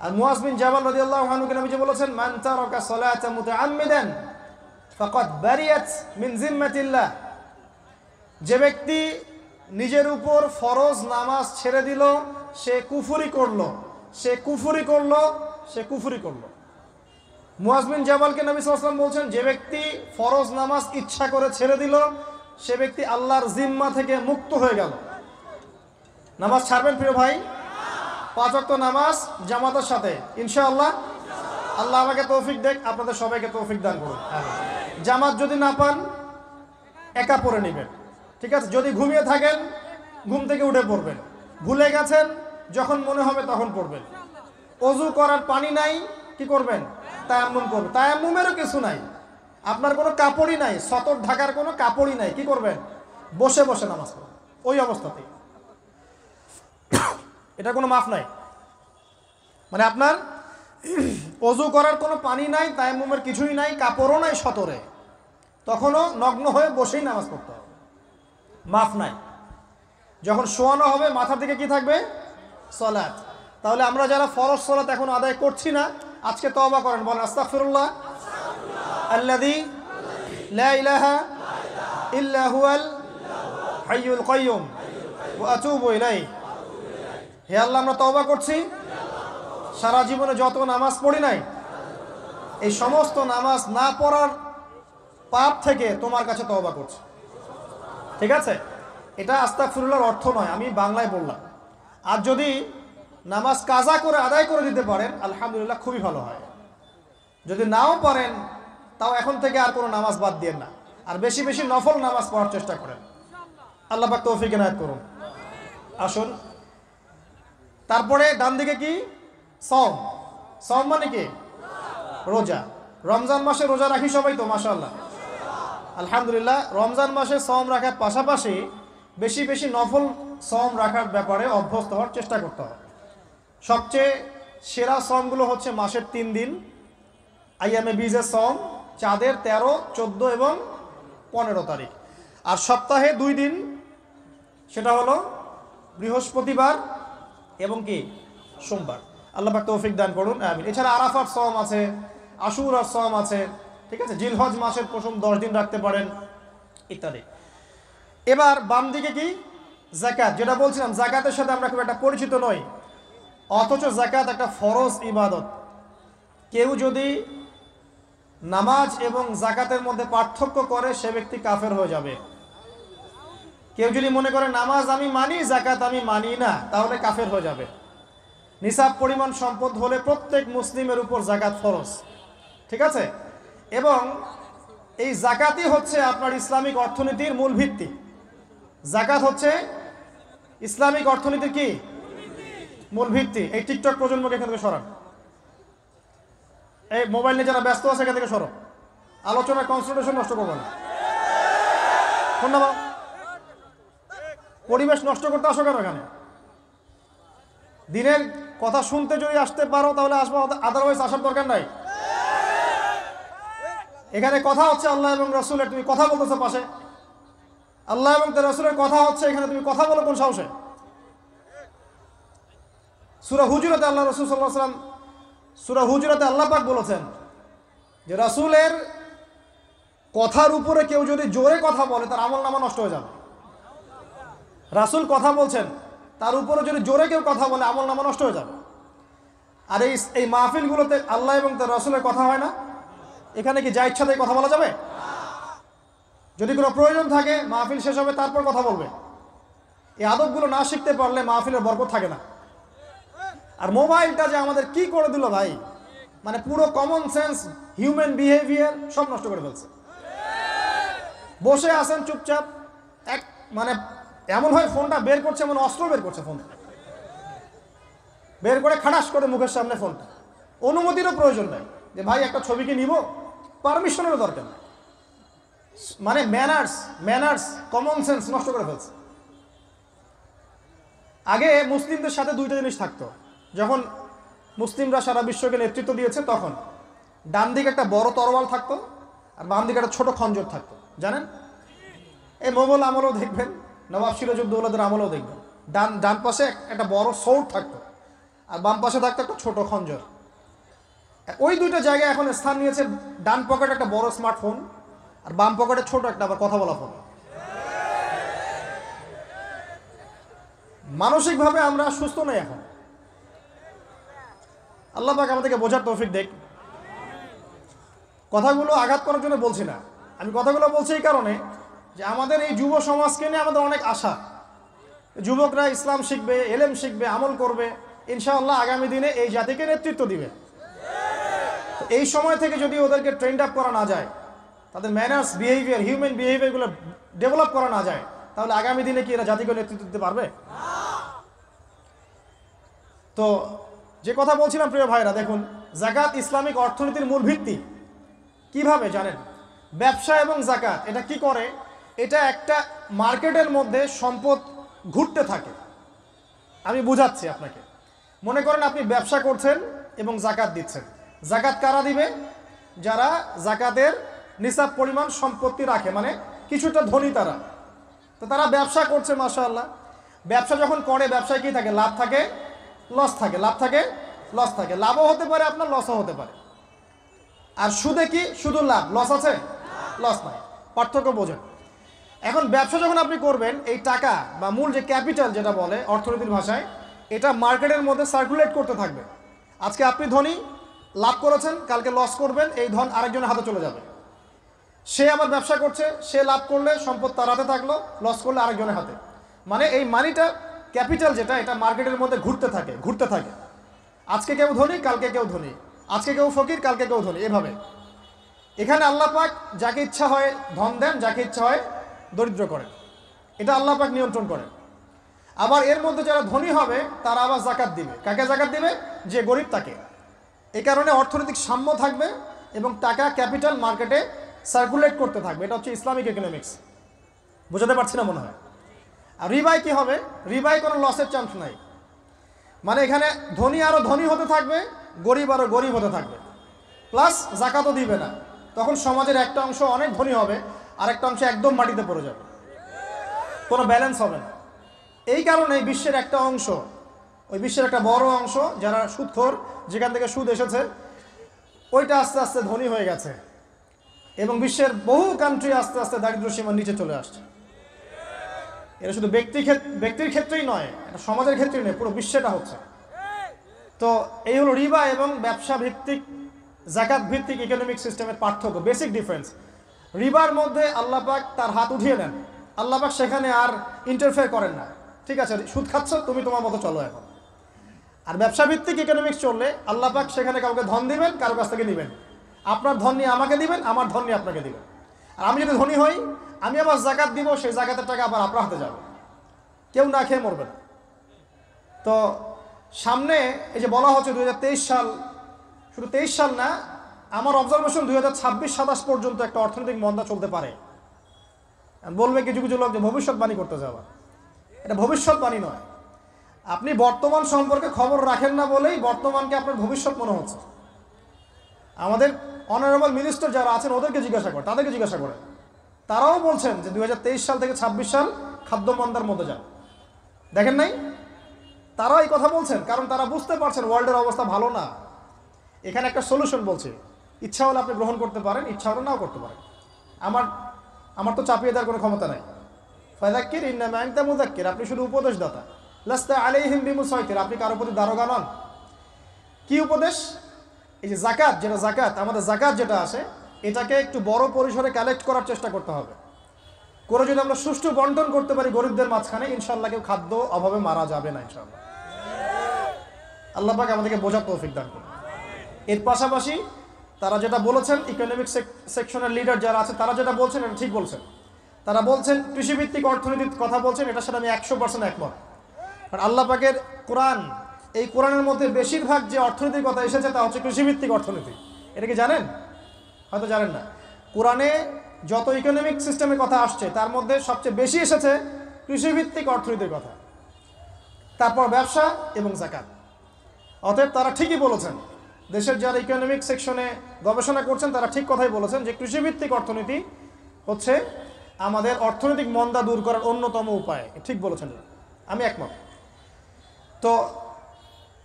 আর মুয়াজ বিন জাবাল রাদিয়াল্লাহু আনহু কে নবীজি বলেছেন, মান তারাকা সালাতা মুতাআম্মিদান ফাকাদ বারিয়াত মিন জিম্মাতিল্লাহ। যে ব্যক্তি নিজের উপর ফরজ নামাজ ছেড়ে দিল, সে কুফরি করলো। মুয়াজ বিন জাবালকে নবী সাল্লাল্লাহু আলাইহি ওয়াসাল্লাম বলছেন, যে ব্যক্তি ফরজ নামাজ ইচ্ছা করে ছেড়ে দিল, সে ব্যক্তি আল্লাহর জিম্মা থেকে মুক্ত হয়ে গেল। নামাজ ছাড়বেন প্রিয় ভাই? 5 ওয়াক্ত নামাজ জামাতের সাথে ইনশাআল্লাহ। আল্লাহ আমাকে তৌফিক দেখ, আপনাদের সবাইকে তৌফিক দান করুন। জামাত যদি না পান, একা পড়ে নেবেন, ঠিক আছে? যদি ঘুমিয়ে থাকেন, ঘুম থেকে উঠে পড়বেন। ভুলে গেছেন, যখন মনে হবে তখন পড়বেন। ওযু করার পানি নাই, কি করবেন? তায়াম্মুম করবেন। তায়াম্মুমেরও কিছু নাই, আপনার কোনো কাপড়ই নাই, সতর ঢাকার কোনো কাপড়ই নাই, কি করবেন? বসে বসে নামাজ পড়বেন ওই অবস্থাতেই। এটা কোনো মাফ নাই। মানে আপনার ওযু করার কোনো পানি নাই, তায়াম্মুমের কিছুই নাই, কাপড়ও নাই সতরে, তখনও নগ্ন হয়ে বসেই নামাজ পড়তে হবে, মাফ নাই। যখন শোয়ানো হবে মাথার দিকে কি থাকবে? সালাত। তাহলে আমরা যারা ফরজ সালাত এখন আদায় করছি না, আজকে তওবা করেন, বলেন আস্তাগফিরুল্লাহ আল্লাযী লা ইলাহা ইল্লা হুয়াল হাইয়ুল কাইয়্যুম ওয়া আতুবু ইলাইহি। হে আল্লাহ, আমরা তওবা করছি, সারা জীবনে যত নামাজ পড়ি নাই, এই সমস্ত নামাজ না পড়ার পাপ থেকে তোমার কাছে তওবা করছি। ঠিক আছে? এটা আস্তাগফিরুল্লাহর অর্থ নয়, আমি বাংলায় বললাম। আর যদি নামাজ কাজা করে আদায় করে দিতে পারেন, আলহামদুলিল্লাহ, খুবই ভালো হয়। যদি নাও পারেন, তাও এখন থেকে আর কোনো নামাজ বাদ দিয়েন না, আর বেশি বেশি নফল নামাজ পড়ার চেষ্টা করেন। আল্লাহ পাক তৌফিক এনায়েত করুন। আসুন, তারপরে ডান দিকে কি? সওম। সওম মানে কি? রোজা। রমজান মাসে রোজা রাখি সবাই তো মাশাআল্লাহ, আলহামদুলিল্লাহ। রমজান মাসে সওম রাখার পাশাপাশি বেশি বেশি নফল সওম রাখার ব্যাপারে অভ্যস্ত হওয়ার চেষ্টা করতে হবে। সবচেয়ে সেরা সওমগুলো হচ্ছে মাসের 3 দিন, আইয়ামে বীজের সওম, চাঁদের 13, 14 এবং 15 তারিখ। আর সপ্তাহে 2 দিন, সেটা হলো বৃহস্পতিবার এবং কি সোমবার। আল্লাহ পাক তৌফিক দান করুন, আমিন। এছাড়া আরাফার সওম আছে, আশুরার সওম আছে, ঠিক আছে, জিলহজ মাসের প্রথম 10 দিন রাখতে পারেন ইত্যাদি। এবার বাম দিকে কি যাকাত, যেটা বলছিলাম যাকাতের সাথে আমরা খুব একটা পরিচিত নই, অথচ যাকাত একটা ফরজ ইবাদত। কেউ যদি নামাজ এবং যাকাতের মধ্যে পার্থক্য করে সে ব্যক্তি কাফের হয়ে যাবে। কেউ যদি মনে করে নামাজ আমি মানি যাকাত আমি মানি না, তাহলে কাফের হয়ে যাবে। নিসাব পরিমাণ সম্পদ হলে প্রত্যেক মুসলিমের উপর যাকাত ফরজ, ঠিক আছে। এবং এই যাকাতই হচ্ছে আপনার ইসলামিক অর্থনীতির মূল ভিত্তি। যাকাত হচ্ছে ইসলামিক অর্থনীতির কি মূল ভিত্তি। এই টিকটক প্রজন্মকে এখান থেকে সরান, এই মোবাইল নিয়ে যারা ব্যস্ত আছে এখান থেকে সরো, আলোচনার কনসেন্ট্রেশন নষ্ট করবো না। ধন্যবাদ। পরিবেশ নষ্ট করতে আসো কেন এখানে? দিনের কথা শুনতে যদি আসতে পারো তাহলে আসবো, আদারওয়াইজ আসার দরকার নাই। এখানে কথা হচ্ছে আল্লাহ এবং রসুলের, তুমি কথা বলতেছো পাশে। আল্লাহ এবং তার রসুলের কথা হচ্ছে, এখানে তুমি কথা বলো কোন সাহসে? সূরা হুজুরাতে আল্লাহ রসুল সাল্লাল্লাহু আলাইহি ওয়াসাল্লাম, সূরা হুজুরাতে আল্লাহ পাক বলেছেন যে রাসূলের কথার উপরে কেউ যদি জোরে কথা বলে তার আমলনামা নষ্ট হয়ে যাবে। রাসূল কথা বলছেন, তার উপরে যদি জোরে কেউ কথা বলে আমলনামা নষ্ট হয়ে যাবে। আর এই মাহফিলগুলোতে আল্লাহ এবং তার রাসূলের কথা হয় না? এখানে কি যা ইচ্ছা তাই কথা বলা যাবে? যদি কোনো প্রয়োজন থাকে মাহফিল শেষ হবে তারপর কথা বলবে। এই আদবগুলো না শিখতে পারলে মাহফিলের বরকত থাকে না। আর মোবাইলটা যে আমাদের কি করে দিল ভাই, মানে পুরো কমন সেন্স, হিউম্যান বিহেভিয়ার সব নষ্ট করে ফেলছে। বসে আছেন চুপচাপ, মানে এমন হয় ফোনটা বের করছে, এমন অস্ত্র বের করছে, ফোন বের করে খাটাস করে মুখের সামনে ফোনটা। অনুমতিরও প্রয়োজন নাই যে ভাই একটা ছবি কি নিব, পারমিশনেরও দরকার নেই। মানে ম্যানার্স কমন সেন্স নষ্ট করে ফেলছে। আগে মুসলিমদের সাথে 2টা জিনিস থাকতো। যখন মুসলিমরা সারা বিশ্বকে নেতৃত্ব দিয়েছে তখন ডান দিকে একটা বড় তরোয়াল থাকতো আর বাম দিকে একটা ছোট খঞ্জর থাকতো, জানেন? এই মোগল আমলেও দেখবেন, নবাব সিরাজউদ্দৌলাদের আমলেও দেখবেন, ডান পাশে একটা বড় সৌট থাকতো আর বাম পাশে থাকতো একটা ছোট খঞ্জর। ওই 2টা জায়গায় এখন স্থান নিয়েছে। ডান পকেটে একটা বড় স্মার্টফোন আর বাম পকেটে ছোট একটা আবার কথা বলা ফোন। মানসিকভাবে আমরা সুস্থ নই এখন। আল্লাহ পাক আমাদেরকে বোঝার তৌফিক দেখ। কথাগুলো আঘাত করার জন্য বলছি না, আমি কথাগুলো বলছি এই কারণে যে আমাদের এই যুব সমাজকে নিয়ে আমাদের অনেক আশা। যুবকরা ইসলাম শিখবে, এলেম শিখবে, আমল করবে, ইনশাআল্লাহ আগামী দিনে এই জাতিকে নেতৃত্ব দিবে। এই সময় থেকে যদি ওদেরকে ট্রেন্ড আপ করা না যায়, তাদের ম্যানার্স বিহেভিয়ার, হিউম্যান বিহেভিয়ারগুলো ডেভেলপ করা না যায়, তাহলে আগামী দিনে কি এরা জাতিকে নেতৃত্ব দিতে পারবে? তো যে কথা বলছিলাম প্রিয় ভাইরা, দেখুন যাকাত ইসলামিক অর্থনীতির মূল ভিত্তি। কিভাবে জানেন? ব্যবসা এবং যাকাত এটা কি করে? এটা একটা মার্কেটের মধ্যে সম্পদ ঘুরতে থাকে। আমি বুঝাচ্ছি আপনাকে। মনে করেন আপনি ব্যবসা করছেন এবং যাকাত দিচ্ছেন। যাকাত কারা দিবে? যারা যাকাতের নিসাব পরিমাণ সম্পত্তি রাখে, মানে কিছুটা ধনী তারা। তো তারা ব্যবসা করছে, মাশাআল্লাহ। ব্যবসা যখন করে, ব্যবসায় কি থাকে? লাভ থাকে, লস থাকে, লাভ থাকে, লস থাকে। লাভও হতে পারে আপনার, লসও হতে পারে। আর সুদে কি? শুধু লাভ, লস আছে? লস নাই। পার্থক্য বোঝেন। এখন ব্যবসা যখন আপনি করবেন, এই টাকা বা মূল যে ক্যাপিটাল যেটা বলে অর্থনীতির ভাষায়, এটা মার্কেটের মধ্যে সার্কুলেট করতে থাকবে। আজকে আপনি ধনী, লাভ করেছেন, কালকে লস করবেন, এই ধন আরেকজনের হাতে চলে যাবে। সে আবার ব্যবসা করছে, সে লাভ করলে সম্পদ তার হাতে থাকলো, লস করলে আরেকজনের হাতে। মানে এই মানিটা, ক্যাপিটাল যেটা, এটা মার্কেটের মধ্যে ঘুরতে থাকে। আজকে কেউ ধনী, কালকে কেউ ধনী, আজকে কেউ ফকির, কালকে কেউ ধনী, এভাবে। এখানে আল্লাহ পাক যাকে ইচ্ছা হয় ধন দেন, যাকে ইচ্ছা হয় দরিদ্র করেন। এটা আল্লাহ পাক নিয়ন্ত্রণ করেন। আবার এর মধ্যে যারা ধনী হবে তারা আবার যাকাত দিবে। কাকে যাকাত দিবে? যে গরিব তাকে। এই কারণে অর্থনৈতিক সাম্য থাকবে এবং টাকা ক্যাপিটাল মার্কেটে সার্কুলেট করতে থাকবে। এটা হচ্ছে ইসলামিক ইকোনমিক্স। বুঝাতে পারছি না মনে হয়। আর রিবায় কি হবে? রিবায় কোনো লসের চান্স নাই। মানে এখানে ধনী আরও ধনী হতে থাকবে, গরিব আরও গরিব হতে থাকবে, প্লাস জাকাতও দিবে না। তখন সমাজের একটা অংশ অনেক ধনী হবে, আর একটা অংশ একদম মাটিতে পড়ে যাবে, কোনো ব্যালেন্স হবে না। এই কারণে বিশ্বের একটা অংশ, ওই বিশ্বের একটা বড় অংশ যারা সুদখোর, যেখান থেকে সুদ এসেছে, ওইটা আস্তে আস্তে ধনী হয়ে গেছে এবং বিশ্বের বহু কান্ট্রি আস্তে আস্তে দারিদ্র্য সীমার নিচে চলে আসছে। এটা শুধু ব্যক্তির ক্ষেত্রেই নয়, এটা সমাজের ক্ষেত্রেই নয়, পুরো বিশ্বটা হচ্ছে। তো এই হলো রিবা এবং ব্যবসা ভিত্তিক জাকাত ভিত্তিক ইকোনমিক সিস্টেমের পার্থক্য, বেসিক ডিফারেন্স। রিবার মধ্যে আল্লাহ পাক তার হাত উঠিয়ে নেন, আল্লাহ পাক সেখানে আর ইন্টারফেয়ার করেন না। ঠিক আছে, সুদ খাচ্ছ, তুমি তোমার মতো চলো এখন। আর ব্যবসা ভিত্তিক ইকোনমিক্স চললে আল্লাহ পাক সেখানে কাউকে ধন দিবেন, কারো কাছ থেকে দিবেন। আপনার ধন নিয়ে আমাকে দিবেন, আমার ধন নিয়ে আপনাকে দিবেন। আর আমি যদি ধনী হই, আমি আবার জাকাত দিব, সেই জাকাতের টাকা আবার আপনার হাতে যাবে, কেউ না খেয়ে মরবে না। তো সামনে এই যে বলা হচ্ছে 2023 সাল, শুধু 23 সাল না, আমার অবজারভেশন 2026-27 পর্যন্ত একটা অর্থনৈতিক মন্দা চলতে পারে। বলবে কিছু কিছু লোক যে ভবিষ্যৎবাণী করতে যাওয়া, এটা ভবিষ্যৎবাণী নয়। আপনি বর্তমান সম্পর্কে খবর রাখেন না বলেই বর্তমানকে আপনার ভবিষ্যৎ মনে হচ্ছে। আমাদের অনারেবল মিনিস্টার যারা আছেন ওদেরকে জিজ্ঞাসা করেন, তাদেরকে জিজ্ঞাসা করেন, তারাও বলছেন যে 2023 সাল থেকে 26 সাল খাদ্য মন্দার মধ্যে যান। দেখেন নাই? তারাও এই কথা বলছেন, কারণ তারা বুঝতে পারছেন ওয়ার্ল্ডের অবস্থা ভালো না। এখানে একটা সলিউশন বলছে, ইচ্ছা হলে আপনি গ্রহণ করতে পারেন, ইচ্ছা হলে নাও করতে পারেন। আমার তো চাপিয়ে দেওয়ার কোনো ক্ষমতা নাই। ফাযাক্কির ইন্নামা আনতা মুযাক্কির, আপনি শুধু উপদেশদাতা। লাস্তা আলাইহিম বিমুসাইতির, আপনি কারো প্রতি দারোগা নন। কি উপদেশ? এই যে জাকাত, যেটা জাকাত, আমাদের জাকাত যেটা আসে, এটাকে একটু বড় পরিসরে কালেক্ট করার চেষ্টা করতে হবে। করে যদি আমরা সুষ্ঠু বন্টন করতে পারি গরিবদের মাঝখানে, ইনশাআল্লাহ কেউ খাদ্য অভাবে মারা যাবে না ইনশাআল্লাহ। আল্লাহ পাক আমাদেরকে বোঝার তৌফিক দান করুন। এর পাশাপাশি তারা যেটা বলেছেন, ইকোনমিক সেকশনের লিডার যারা আছে তারা যেটা বলছেন এটা ঠিক বলছেন। তারা বলছেন কৃষিভিত্তিক অর্থনীতির কথা বলছেন, এটার সাথে আমি 100% একমত। কারণ আল্লাহ পাকের কোরআন, এই কোরআনের মধ্যে বেশিরভাগ যে অর্থনীতির কথা এসেছে তা হচ্ছে কৃষিভিত্তিক অর্থনীতি। এটা কি জানেন? হয়তো জানেন না। কোরআনে যত ইকোনমিক সিস্টেমের কথা আসছে তার মধ্যে সবচেয়ে বেশি এসেছে কৃষিভিত্তিক অর্থনীতির কথা, তারপর ব্যবসা এবং জাকাত। অতএব তারা ঠিকই বলেছেন, দেশের যারা ইকোনমিক সেকশনে গবেষণা করছেন তারা ঠিক কথাই বলেছেন যে কৃষিভিত্তিক অর্থনীতি হচ্ছে আমাদের অর্থনৈতিক মন্দা দূর করার অন্যতম উপায়। ঠিক বলেছেন, আমি একমত। তো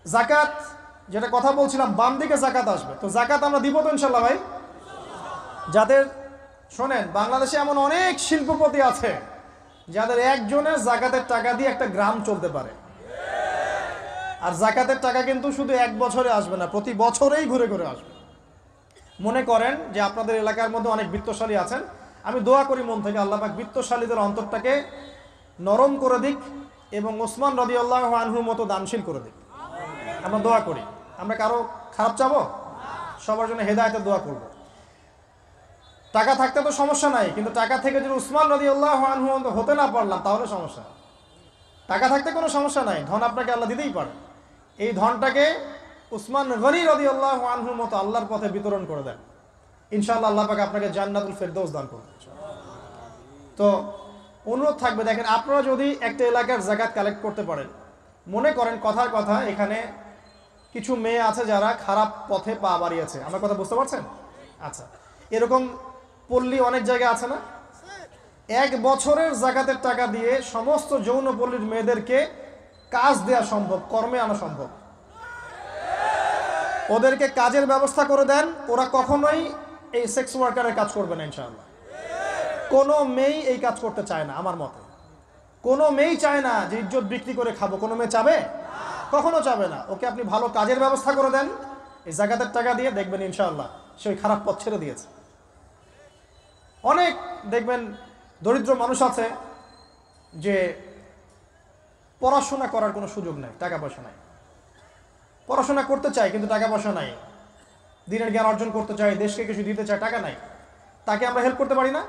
জাকাত যেটা কথা বলছিলাম, বাম দিকে জাকাত আসবে, তো জাকাত আমরা দিব তো ইনশাল্লাহ ভাই। যাদের শোনেন, বাংলাদেশে এমন অনেক শিল্পপতি আছে যাদের একজনের জাকাতের টাকা দিয়ে একটা গ্রাম চলতে পারে। আর জাকাতের টাকা কিন্তু শুধু এক বছরে আসবে না, প্রতি বছরেই ঘুরে ঘুরে আসবে। মনে করেন যে আপনাদের এলাকার মধ্যে অনেক বিত্তশালী আছেন, আমি দোয়া করি মন থেকে আল্লাহ পাক বিত্তশালীদের অন্তরটাকে নরম করে দিক এবং ওসমান রাদিয়াল্লাহু আনহুর মতো দানশীল করে দিক। আমরা দোয়া করি, আমরা কারো খারাপ চাবো, সবার জন্য হেদায়েতের দোয়া করব। টাকা থাকতে তো সমস্যা নাই, কিন্তু টাকা থেকে যদি উসমান রাদিয়াল্লাহু আনহু হতে না পারলাম তাহলে সমস্যা। টাকা থাকতে কোনো সমস্যা নাই, ধন আপনাকে আল্লাহ দিতেই পারে। এই ধনটাকে উসমান গনি রাদিয়াল্লাহু আনহুর মতো আল্লাহর পথে বিতরণ করে দেন, ইনশাআল্লাহ আল্লাহ পাক আপনাকে জান্নাতুল ফেরদৌস দান করবেন। তো অনুরোধ থাকবে, দেখেন আপনারা যদি একটা এলাকার জাকাত কালেক্ট করতে পারেন, মনে করেন কথার কথা এখানে কিছু মেয়ে আছে যারা খারাপ পথে পা বাড়িয়েছে, আমার কথা বুঝতে পারছেন? আচ্ছা, এরকম পল্লী অনেক জায়গায় আছে না? এক বছরের জাকাতের টাকা দিয়ে সমস্ত যৌনপল্লীর মেয়েদেরকে কাজ দেওয়া সম্ভব, কর্মে আনা সম্ভব। ওদেরকে কাজের ব্যবস্থা করে দেন, ওরা কখনোই এই সেক্স ওয়ার্কারের কাজ করবে না ইনশাআল্লাহ। কোনো মেয়ে এই কাজ করতে চায় না, আমার মতে কোনো মেয়েই চায় না যে ইজ্জত বিক্রি করে খাবো। কোনো মেয়ে চাবে? কখনো চাবে না। ওকে আপনি ভালো কাজের ব্যবস্থা করে দেন এই জাকাতের টাকা দিয়ে, দেখবেন ইনশাআল্লাহ সে ওই খারাপ পথ ছেড়ে দিয়েছে। অনেক দেখবেন দরিদ্র মানুষ আছে যে পড়াশোনা করার কোনো সুযোগ নাই, টাকা পয়সা নাই, পড়াশোনা করতে চায় কিন্তু টাকা পয়সা নাই, দিনের জ্ঞান অর্জন করতে চায়, দেশকে কিছু দিতে চায়, টাকা নাই। তাকে আমরা হেল্প করতে পারি না?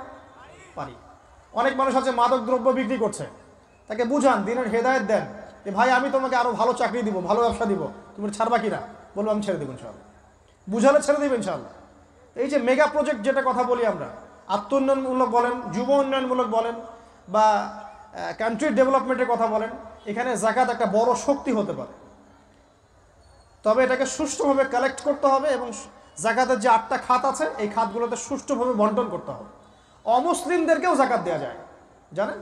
পারি। অনেক মানুষ আছে মাদক দ্রব্য বিক্রি করছে, তাকে বুঝান, দিনের হেদায়েত দেন যে ভাই আমি তোমাকে আরো ভালো চাকরি দিব, ভালো ব্যবসা দিব, তুমি ছাড়বা কিনা? বলবো আমি ছেড়ে দেবো ইনশাআল্লাহ। বুঝালে ছেড়ে দেবেন ইনশাআল্লাহ। এই যে মেগা প্রজেক্ট যেটা কথা বলি আমরা, আত্ম উন্নয়নমূলক বলেন, যুব উন্নয়নমূলক বলেন, বা কান্ট্রি ডেভেলপমেন্টের কথা বলেন, এখানে যাকাত একটা বড় শক্তি হতে পারে। তবে এটাকে সুষ্ঠুভাবে কালেক্ট করতে হবে এবং যাকাতের যে 8টা খাত আছে এই খাতগুলোতে সুষ্ঠুভাবে বন্টন করতে হবে। অমুসলিমদেরকেও যাকাত দেওয়া যায়, জানেন?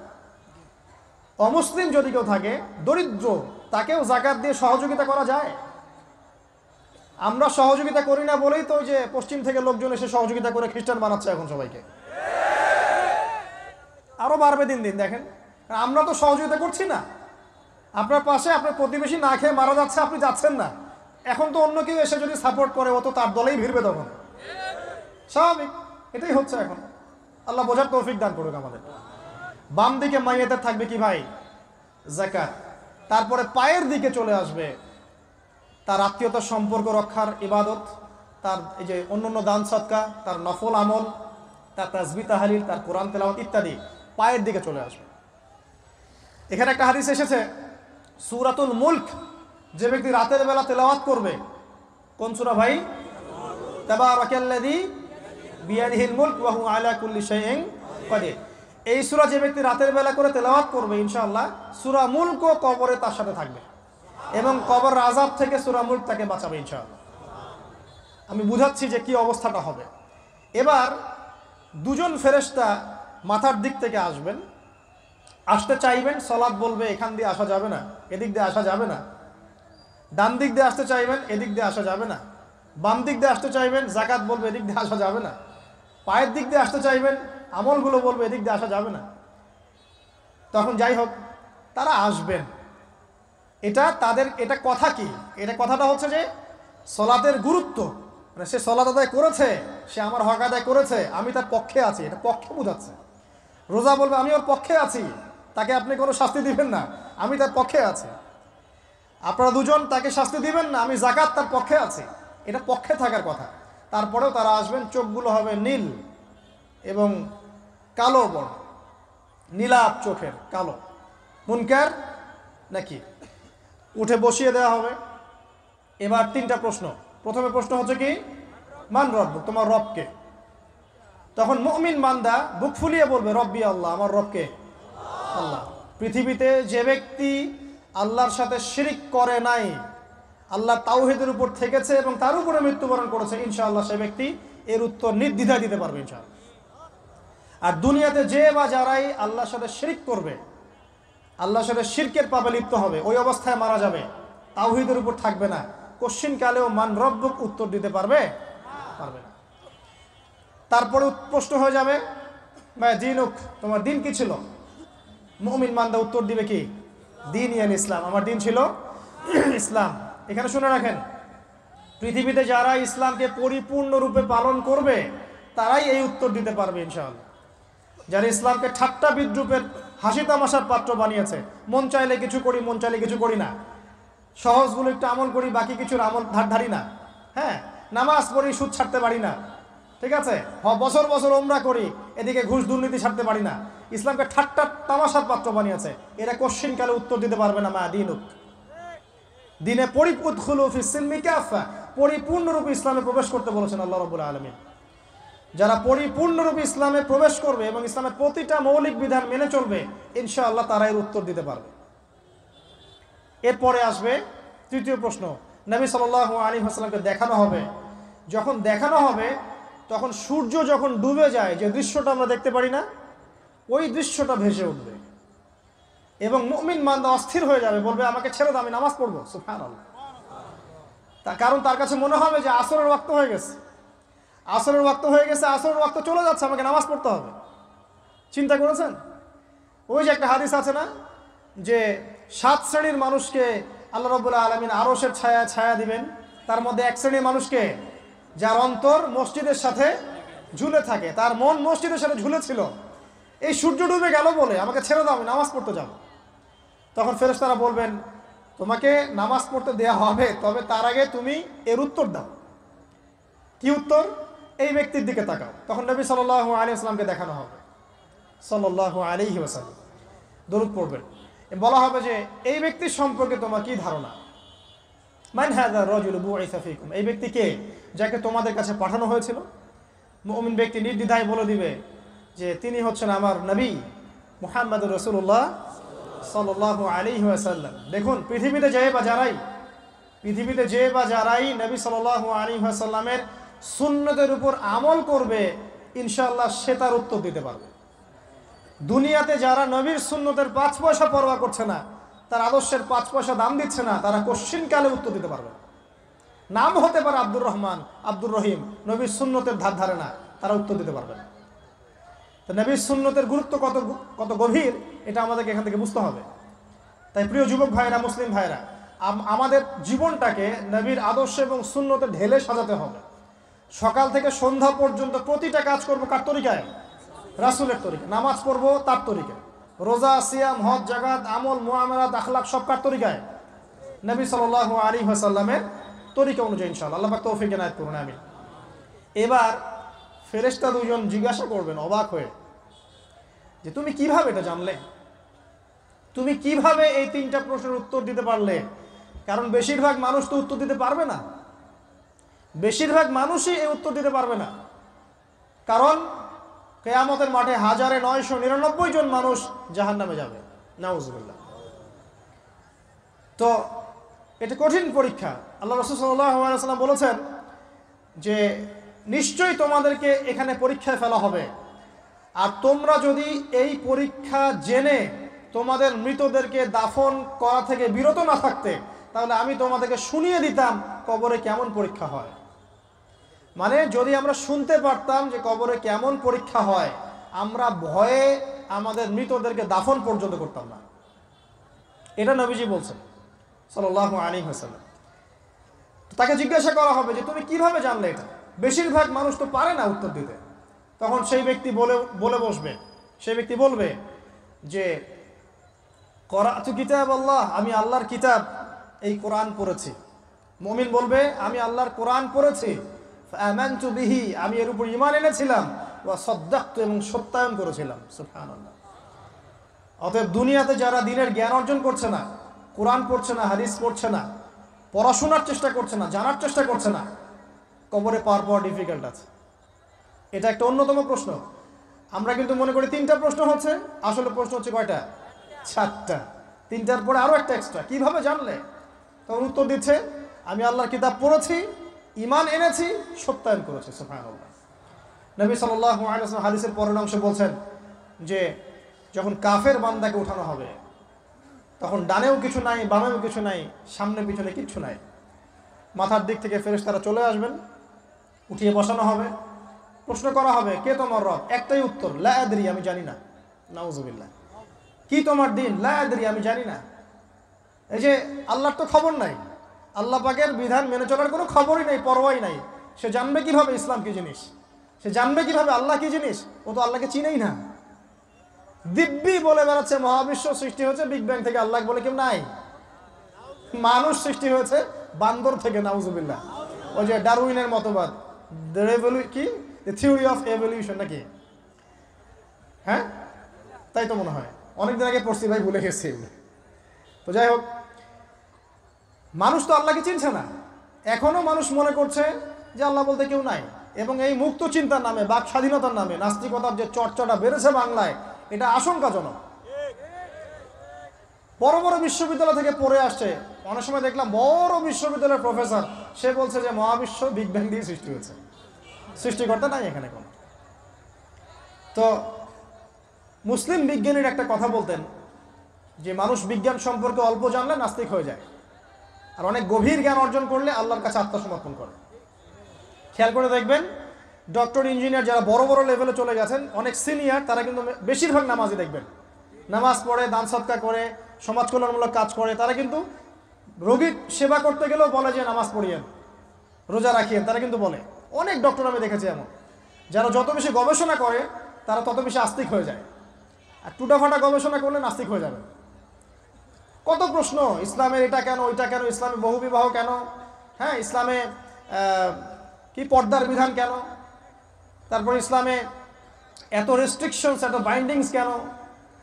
অমুসলিম যদি কেউ থাকে, দরিদ্র, তাকেও যাকাত দিয়ে সহযোগিতা করা যায়। আমরা সহযোগিতা করি না বলেই তো যে পশ্চিম থেকে লোকজন এসে সহযোগিতা করে খ্রিস্টান বানাচ্ছে এখন সবাইকে। আরো বাড়বে দিন দিন, দেখেন। আমরা তো সহযোগিতা করছি না। আপনার পাশে আপনার প্রতিবেশী না খেয়ে মারা যাচ্ছে, আপনি যাচ্ছেন না। এখন তো অন্য কেউ এসে যদি সাপোর্ট করে, ও তো তার দলেই ভিড়বে তখন। স্বাভাবিক, এটাই হচ্ছে এখন। আল্লাহ বোঝার তৌফিক দান করুক আমাদের। বাম দিকে মাইয়াতের থাকবে কি ভাই? যাকাত। তারপরে পায়ের দিকে চলে আসবে তার আত্মীয়তার সম্পর্ক রক্ষার ইবাদত, তার এই যে অন্যান্য দান সদকা, তার নফল আমল, তার তাসবিহ তাহলিল, তার কোরআন তেলাওয়াত ইত্যাদি পায়ের দিকে চলে আসবে। এখানে একটা হাদিস এসেছে, সূরাতুল মুলক যে ব্যক্তি রাতের বেলা তেলাওয়াত করবে, কোন সূরা ভাই? তাবারাকাল্লাযী বিয়াদিহিল মুলক ওয়া হুয়া আলা কুল্লি শাইইন কাদির। এই সূরা যে ব্যক্তি রাতের বেলা করে তেলাওয়াত করবে, ইনশাআল্লাহ সূরা মুলকও কবরে তার সাথে থাকবে এবং কবর আযাব থেকে সূরা মুলক তাকে বাঁচাবে ইনশাআল্লাহ। আমি বুঝাচ্ছি যে কি অবস্থাটা হবে। এবার দুজন ফেরেশতা মাথার দিক থেকে আসবেন, আসতে চাইবেন, সালাত বলবে এখান দিয়ে আসা যাবে না, এদিক দিয়ে আসা যাবে না। ডান দিক দিয়ে আসতে চাইবেন, এদিক দিয়ে আসা যাবে না। বাম দিক দিয়ে আসতে চাইবেন, যাকাত বলবে এদিক দিয়ে আসা যাবে না। পায়ের দিক দিয়ে আসতে চাইবেন, আমলগুলো বলবে এদিক দিয়ে আসা যাবে না। তখন যাই হোক, তারা আসবেন। এটা তাদের, এটা কথা কি? এটা কথাটা হচ্ছে যে সলাতের গুরুত্ব, মানে সে সলাত আদায় করেছে, সে আমার হক আদায় করেছে, আমি তার পক্ষে আছি, এটা পক্ষে বোঝাচ্ছে। রোজা বলবে আমি ওর পক্ষে আছি, তাকে আপনি কোনো শাস্তি দিবেন না, আমি তার পক্ষে আছি। আপনারা দুজন তাকে শাস্তি দিবেন না, আমি যাকাত তার পক্ষে আছি, এটা পক্ষে থাকার কথা। তারপরেও তারা আসবেন, চোখগুলো হবে নীল এবং কালো বর্ণ, নীলাপ চোখের, কালো। মুনকার নাকি? উঠে বসিয়ে দেওয়া হবে। এবার 3টা প্রশ্ন। প্রথমে প্রশ্ন হচ্ছে কি? মান রব্বুক, তোমার রবকে? তখন মুমিন বান্দা বুক ফুলিয়ে বলবে রব্বি আল্লাহ, আমার রবকে আল্লাহ। পৃথিবীতে যে ব্যক্তি আল্লাহর সাথে শিরিক করে নাই, আল্লাহ তাওহীদের উপর থেকেছে এবং তার উপরে মৃত্যুবরণ করেছে, ইনশাআল্লাহ সে ব্যক্তি এর উত্তর নির্দ্বিধায় দিতে পারবে ইনশাআল্লাহ। আর দুনিয়াতে যে বা যারাই আল্লাহর সাথে শিরিক করবে, আল্লাহর সাথে শিরকের পাপে লিপ্ত হবে, ওই অবস্থায় মারা যাবে, তাওহীদের উপর থাকবে না, কোশ্চিন কালেও মান রব্বুক উত্তর দিতে পারবে না। তারপরে প্রশ্ন হয়ে যাবে মা দীনুক, তোমার দিন কি ছিল? মুমিন বান্দা উত্তর দিবে কি? দিন ইয়াল ইসলাম, আমার দিন ছিল ইসলাম। এখানে শুনে রাখেন, পৃথিবীতে যারা ইসলামকে পরিপূর্ণরূপে পালন করবে তারাই এই উত্তর দিতে পারবে ইনশাআল্লাহ। যারা ইসলামকে ঠাট্টা বিদ্রুপের হাসি তামাশার পাত্র বানিয়েছে, মন চাইলে কিছু করি, মন চাইলে কিছু করি না, সহজগুলো একটু আমল করি, বাকি কিছুর আমল ধারি না, হ্যাঁ, নামাজ পড়ি, সুদ ছাড়তে পারি না, ঠিক আছে, বছর বছর ওমরা করি, এদিকে ঘুষ দুর্নীতি ছাড়তে পারি না, ইসলামকে ঠাট্টা তামাশার পাত্র বানিয়েছে, এরা কোশ্চিন কালে উত্তর দিতে পারবে না মা দীনুক, দিনে পরিপুৎখুলু ফিস সিলমি কাফা, পরিপূর্ণরূপে ইসলামে প্রবেশ করতে বলেছেন আল্লাহ রাব্বুল আলামিন। যারা পরিপূর্ণরূপে ইসলামে প্রবেশ করবে এবং ইসলামের প্রতিটা মৌলিক বিধান মেনে চলবে, ইনশাআল্লাহ তারা এর উত্তর দিতে পারবে। এরপরে আসবে 3য় প্রশ্ন। নবী সাল্লাল্লাহু আলাইহি ওয়াসাল্লামকে দেখানো হবে। যখন দেখানো হবে তখন সূর্য যখন ডুবে যায়, যে দৃশ্যটা আমরা দেখতে পারি না, ওই দৃশ্যটা ভেসে উঠবে এবং মুমিন বান্দা অস্থির হয়ে যাবে, বলবে আমাকে ছেড়ে দাও, আমি নামাজ পড়বো। সুবহানাল্লাহ। কারণ তার কাছে মনে হবে যে আসরের ওয়াক্ত হয়ে গেছে, আসরের ওয়াক্ত হয়ে গেছে, আসরের ওয়াক্ত চলে যাচ্ছে, আমাকে নামাজ পড়তে হবে। চিন্তা করেছেন? ওই যে একটা হাদিস আছে না, যে 7 শ্রেণীর মানুষকে আল্লাহ রাব্বুল আলামিন আরশের ছায়া দিবেন, তার মধ্যে 1 শ্রেণীর মানুষকে যার অন্তর মসজিদের সাথে ঝুলে থাকে, তার মন মসজিদের সাথে ঝুলে ছিল, এই সূর্য ডুবে গেল বলে আমাকে ছেড়ে দাও, আমি নামাজ পড়তে যাব। তখন ফেরেশতারা বলবেন তোমাকে নামাজ পড়তে দেয়া হবে, তবে তার আগে তুমি এর উত্তর দাও। কি উত্তর? এই ব্যক্তির দিকে তাকাও। তখন নবী সাল্লাল্লাহু আলাইহি ওয়াসাল্লামকে দেখানো হবে, সাল্লাল্লাহু আলাইহি ওয়াসাল্লাম দরুদ পড়বেন। বলা হবে যে এই ব্যক্তির সম্পর্কে তোমার কি ধারণা? মান হাযা রাজুলু বুইসা ফীকুম, এই ব্যক্তি কে যাকে তোমাদের কাছে পাঠানো হয়েছিল? মুমিন ব্যক্তি নির্দ্বিধায় বলে দিবে যে তিনি হচ্ছেন আমার নবী মুহাম্মদুর রাসূলুল্লাহ সাল্লাল্লাহু আলাইহি ওয়াসাল্লাম। দেখুন, পৃথিবীতে যে বা যারাই নবী সাল্লাল্লাহু আলাইহি ওয়াসাল্লামের সুন্নতের উপর আমল করবে, ইনশাআল্লাহ সে তার উত্তর দিতে পারবে। দুনিয়াতে যারা নবীর সুন্নতের 5 পয়সা পরোয়া করছে না, তার আদর্শের 5 পয়সা দাম দিচ্ছে না, তারা কোশ্চিনকালে উত্তর দিতে পারবে। নাম হতে পারে আব্দুর রহমান, আব্দুর রহিম, নবীর সুন্নতের ধার ধারে না, তারা উত্তর দিতে পারবে না। তো নবীর সুন্নতের গুরুত্ব কত গভীর, এটা আমাদেরকে এখান থেকে বুঝতে হবে। তাই প্রিয় যুবক ভাইরা, মুসলিম ভাইরা, আমাদের জীবনটাকে নবীর আদর্শ এবং সুন্নতে ঢেলে সাজাতে হবে। সকাল থেকে সন্ধ্যা পর্যন্ত প্রতিটা কাজ করবো কার তরিকায়? রাসূলের তরিকায়। নামাজ পড়বো তার তরিকায়, রোজা, সিয়াম, হজ, জাকাত, আমল, মুআমালাত, আখলাক সব কার তরিকায়? নবী সাল্লাল্লাহু আলাইহি ওয়াসাল্লামের তরিকা অনুযায়ী ইনশাআল্লাহ। আল্লাহ পাক তৌফিক এনায়েত করুন, আমিন। এবার ফেরেশতা দুজন জিজ্ঞাসা করবেন অবাক হয়ে যে তুমি কিভাবে এটা জানলে, তুমি কিভাবে এই 3টা প্রশ্নের উত্তর দিতে পারলে? কারণ বেশিরভাগ মানুষ তো উত্তর দিতে পারবে না, বেশিরভাগ মানুষই এই উত্তর দিতে পারবে না। কারণ কিয়ামতের মাঠে 1999 জন মানুষ জাহান্নামে যাবে, নাউজুবিল্লাহ। তো এটা কঠিন পরীক্ষা। আল্লাহ রাসূল সাল্লাল্লাহু আলাইহি ওয়াসাল্লাম বলেছেন যে নিশ্চয়ই তোমাদেরকে এখানে পরীক্ষায় ফেলা হবে, আর তোমরা যদি এই পরীক্ষা জেনে তোমাদের মৃতদেরকে দাফন করা থেকে বিরত না থাকতে, তাহলে আমি তোমাদেরকে শুনিয়ে দিতাম কবরে কেমন পরীক্ষা হয়। মানে যদি আমরা শুনতে পারতাম যে কবরে কেমন পরীক্ষা হয়, আমরা ভয়ে আমাদের মৃতদেরকে দাফন পর্যন্ত করতাম না। এটা নবীজি বলছেন সাল্লাল্লাহু আলাইহি ওয়াসাল্লাম। তাকে জিজ্ঞাসা করা হবে যে তুমি কিভাবে জানলে এটা? বেশিরভাগ মানুষ তো পারে না উত্তর দিতে। তখন সেই ব্যক্তি বলে বসবে, সেই ব্যক্তি বলবে যে করাতু কিতাব আল্লাহ, আমি আল্লাহর কিতাব এই কোরআন পড়েছি। মুমিন বলবে আমি আল্লাহর কোরআন পড়েছি, ফাআমানতু বিহি, আমি এর উপর ঈমান এনেছিলাম, ওয়া সাদ্দাকতু, এবং সত্যায়ন করেছিলাম। সুবহানাল্লাহ। অতএব দুনিয়াতে যারা দ্বীনের জ্ঞান অর্জন করছে না, কোরআন পড়ছে না, হাদিস পড়ছে না, পড়াশোনার চেষ্টা করছে না, জানার চেষ্টা করছে না, কবরে পাওয়া ডিফিকাল্ট আছে। এটা একটা অন্যতম প্রশ্ন। আমরা কিন্তু মনে করি 3টা প্রশ্ন হচ্ছে, আসলে প্রশ্ন হচ্ছে কয়টা? 7টা। 3টার পরে আরো একটা এক্সট্রা। কিভাবে জানলে? তখন উত্তর দিচ্ছে আমি আল্লাহর কিতাব পড়েছি, ঈমান এনেছি, সত্যায়ন করেছি। সুবহানাল্লাহ। নবী সাল্লাল্লাহু আলাইহি ওয়াসাল্লাম হাদিসের পরের অংশে বলছেন যে যখন কাফের বান্দাকে উঠানো হবে, তখন ডানেও কিছু নাই, বামেও কিছু নাই, সামনে পিছনে কিচ্ছু নাই। মাথার দিক থেকে ফেরেশতারা চলে আসবেন, উঠিয়ে বসানো হবে, প্রশ্ন করা হবে কে তোমার রব? একটাই উত্তর, লা আদরি, আমি জানি না। নাউজুবিল্লাহ। কি তোমার দিন? লা আদরি, আমি জানি না। এই যে আল্লাহর তো খবর নাই, আল্লাহ পাকের বিধান মেনে চলার কোনো খবরই নাই, পরোয়াই নাই। সে জানবে কিভাবে ইসলাম কি জিনিস? সে জানবে কিভাবে আল্লাহ কি জিনিস? ও তো আল্লাহকে চিনেই না। দিব্যি বলে বেড়াচ্ছে মহাবিশ্ব সৃষ্টি হয়েছে বিগ ব্যাং থেকে, আল্লাহ বলে কেউ নাই। মানুষ সৃষ্টি হয়েছে বান্দর থেকে, নাউজুবিল্লাহ। ওই যে ডারউইনের মতবাদ, কি থিওরি অফ এভলিউশন নাকি? হ্যাঁ, তাই তো মনে হয়, অনেকদিন আগে পড়ছি ভাই, ভুলে গেছি। তো যাই হোক, মানুষ তো আল্লাহকে চিনছে না। এখনো মানুষ মনে করছে যে আল্লাহ বলতে কেউ নাই, এবং এই মুক্ত চিন্তার নামে, বাক স্বাধীনতার নামে নাস্তিকতার যে চর্চাটা বেড়েছে বাংলায়, এটা আশঙ্কাজনক। বড় বড় বিশ্ববিদ্যালয় থেকে পড়ে আসছে, অনেক সময় দেখলাম বড় বিশ্ববিদ্যালয়ের প্রফেসর, সে বলছে যে মহাবিশ্ব বিগ ব্যাং দিয়ে সৃষ্টি হয়েছে, সৃষ্টিকর্তা নাই এখানে কোনো। তো মুসলিম বিজ্ঞানীর একটা কথা বলতেন যে মানুষ বিজ্ঞান সম্পর্কে অল্প জানলে নাস্তিক হয়ে যায়, আর অনেক গভীর জ্ঞান অর্জন করলে আল্লাহর কাছে আত্মসমর্পণ করে। খেয়াল করে দেখবেন, ডক্টর, ইঞ্জিনিয়ার যারা বড় বড় লেভেলে চলে গেছেন, অনেক সিনিয়র, তারা কিন্তু বেশিরভাগ নামাজি দেখবেন, নামাজ পড়ে, দান সদকা করে, সমাজ কল্যাণমূলক কাজ করে। তারা কিন্তু রোগীর সেবা করতে গেলেও বলে যে নামাজ পড়িয়েন, রোজা রাখিয়েন, তারা কিন্তু বলে। অনেক ডক্টর আমি দেখেছি এমন, যারা যত বেশি গবেষণা করে তারা তত বেশি আস্তিক হয়ে যায়, আর টুটাফাটা গবেষণা করলে নাস্তিক হয়ে যাবে। কত প্রশ্ন, ইসলামের এটা কেন, ওইটা কেন, ইসলামে বহুবিবাহ কেন, হ্যাঁ, ইসলামে কি পর্দার বিধান কেন, তারপর ইসলামে এত রেস্ট্রিকশনস, এত বাইন্ডিংস কেন,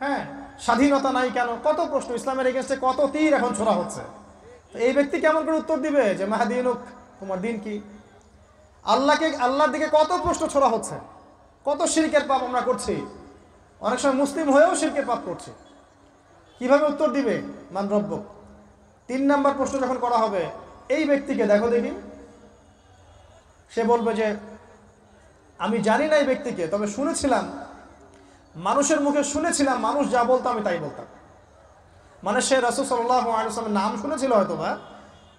হ্যাঁ, স্বাধীনতা নাই কেন, কত প্রশ্ন। ইসলামের এগেনস্টে কত তীর এখন ছোড়া হচ্ছে। তো এই ব্যক্তি কেমন করে উত্তর দিবে যে মাহদিনুক, তোমার দিন কি? আল্লাহর দিকে কত প্রশ্ন ছোড়া হচ্ছে, কত শিরকের পাপ আমরা করছি, অনেক সময় মুসলিম হয়েও শিরকের পাপ করছে। কিভাবে উত্তর দিবে? মান রব্বুক। 3 নম্বর প্রশ্ন যখন করা হবে, এই ব্যক্তিকে দেখো দেখি, সে বলবে যে আমি জানি না এই ব্যক্তিকে, তবে শুনেছিলাম, মানুষের মুখে শুনেছিলাম, মানুষ যা বলতো আমি তাই বলতাম। মানে সে রাসূল সাল্লাল্লাহু আলাইহি ওয়াসাল্লামের নাম শুনেছিল হয়তোবা,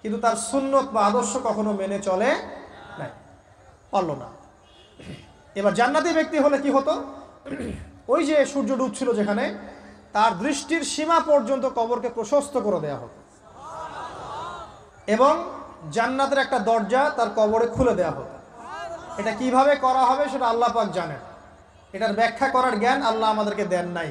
কিন্তু তার সুন্নত বা আদর্শ কখনো মেনে চলে নাই, পারল না। এবার জান্নাতি ব্যক্তি হলে কি হতো? ওই যে সূর্য ডুবছিল যেখানে, তার দৃষ্টির সীমা পর্যন্ত কবরকে প্রশস্ত করে দেয়া হতো এবং জান্নাতের একটা দরজা তার কবরে খুলে দেয়া হতো। এটা কিভাবে করা হবে সেটা আল্লাহ পাক জানেন, এটার ব্যাখ্যা করার জ্ঞান আল্লাহ আমাদেরকে দেন নাই।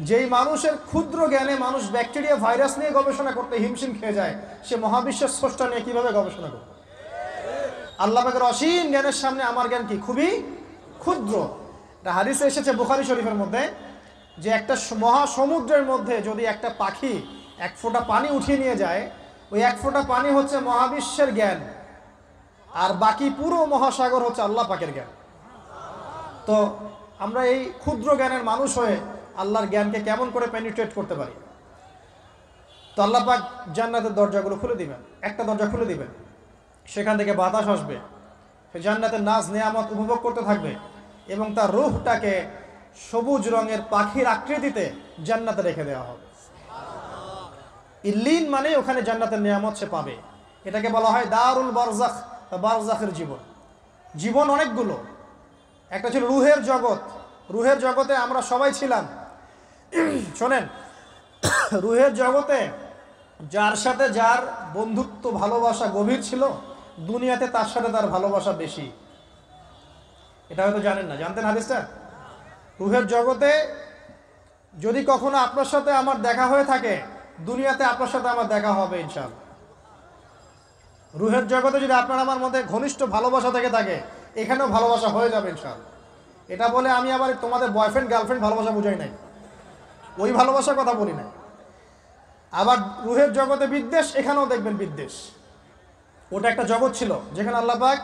যেই মানুষের ক্ষুদ্র জ্ঞানে মানুষ ব্যাকটেরিয়া ভাইরাস নিয়ে গবেষণা করতে হিমশিম খেয়ে যায়, সে মহাবিশ্বের স্রষ্টা নিয়ে কিভাবে গবেষণা করবে? আল্লাহ পাকের অসীম জ্ঞানের সামনে আমার জ্ঞান কি? খুবই ক্ষুদ্র। এটা হাদিসে এসেছে বুখারী শরীফের মধ্যে, যে একটা মহাসমুদ্রের মধ্যে যদি একটা পাখি 1 ফোঁটা পানি উঠিয়ে নিয়ে যায়, ওই 1 ফোঁটা পানি হচ্ছে মহাবিশ্বের জ্ঞান, আর বাকি পুরো মহাসাগর হচ্ছে আল্লাহ পাকের জ্ঞান। তো আমরা এই ক্ষুদ্র জ্ঞানের মানুষ হয়ে আল্লাহর জ্ঞানকে কেমন করে পেনিট্রেট করতে পারি? তো আল্লাহ পাক জান্নাতের দরজাগুলো খুলে দিবেন, একটা দরজা খুলে দিবেন, সেখান থেকে বাতাস আসবে, সে জান্নাতের নাজ নেয়ামত উপভোগ করতে থাকবে এবং তার রূহটাকে সবুজ রঙের পাখির আকৃতিতে জান্নাতে রেখে দেওয়া হবে। ইল্লিন মানে ওখানে জান্নাতের নিয়ামত সে পাবে। এটাকে বলা হয় দারুল বারজাখ বা বারজাখের জীবন। জীবন অনেকগুলো, একটা ছিল রুহের জগৎ। রুহের জগতে আমরা সবাই ছিলাম। শোনেন, রুহের জগতে যার সাথে যার বন্ধুত্ব ভালোবাসা গভীর ছিল, দুনিয়াতে তার সাথে তার ভালোবাসা বেশি। এটা হয়তো জানেন না, জানতেন হাদিসটা? রুহের জগতে যদি কখনো আপনার সাথে আমার দেখা হয়ে থাকে, দুনিয়াতে আপনার সাথে আমার দেখা হবে ইনশাআল্লাহ। রুহের জগতে যদি আপনার আমার মধ্যে ঘনিষ্ঠ ভালোবাসা থেকে থাকে, এখানেও ভালোবাসা হয়ে যাবে ইনশাআল্লাহ। এটা বলে আমি আবার তোমাদের বয়ফ্রেন্ড গার্লফ্রেন্ড ভালোবাসা বুঝাই নাই, ওই ভালোবাসার কথা বলি নাই। আবার রুহের জগতে বিদ্বেষ, এখানেও দেখবেন বিদ্বেষ। ওটা একটা জগৎ ছিল যেখানে আল্লাহ পাক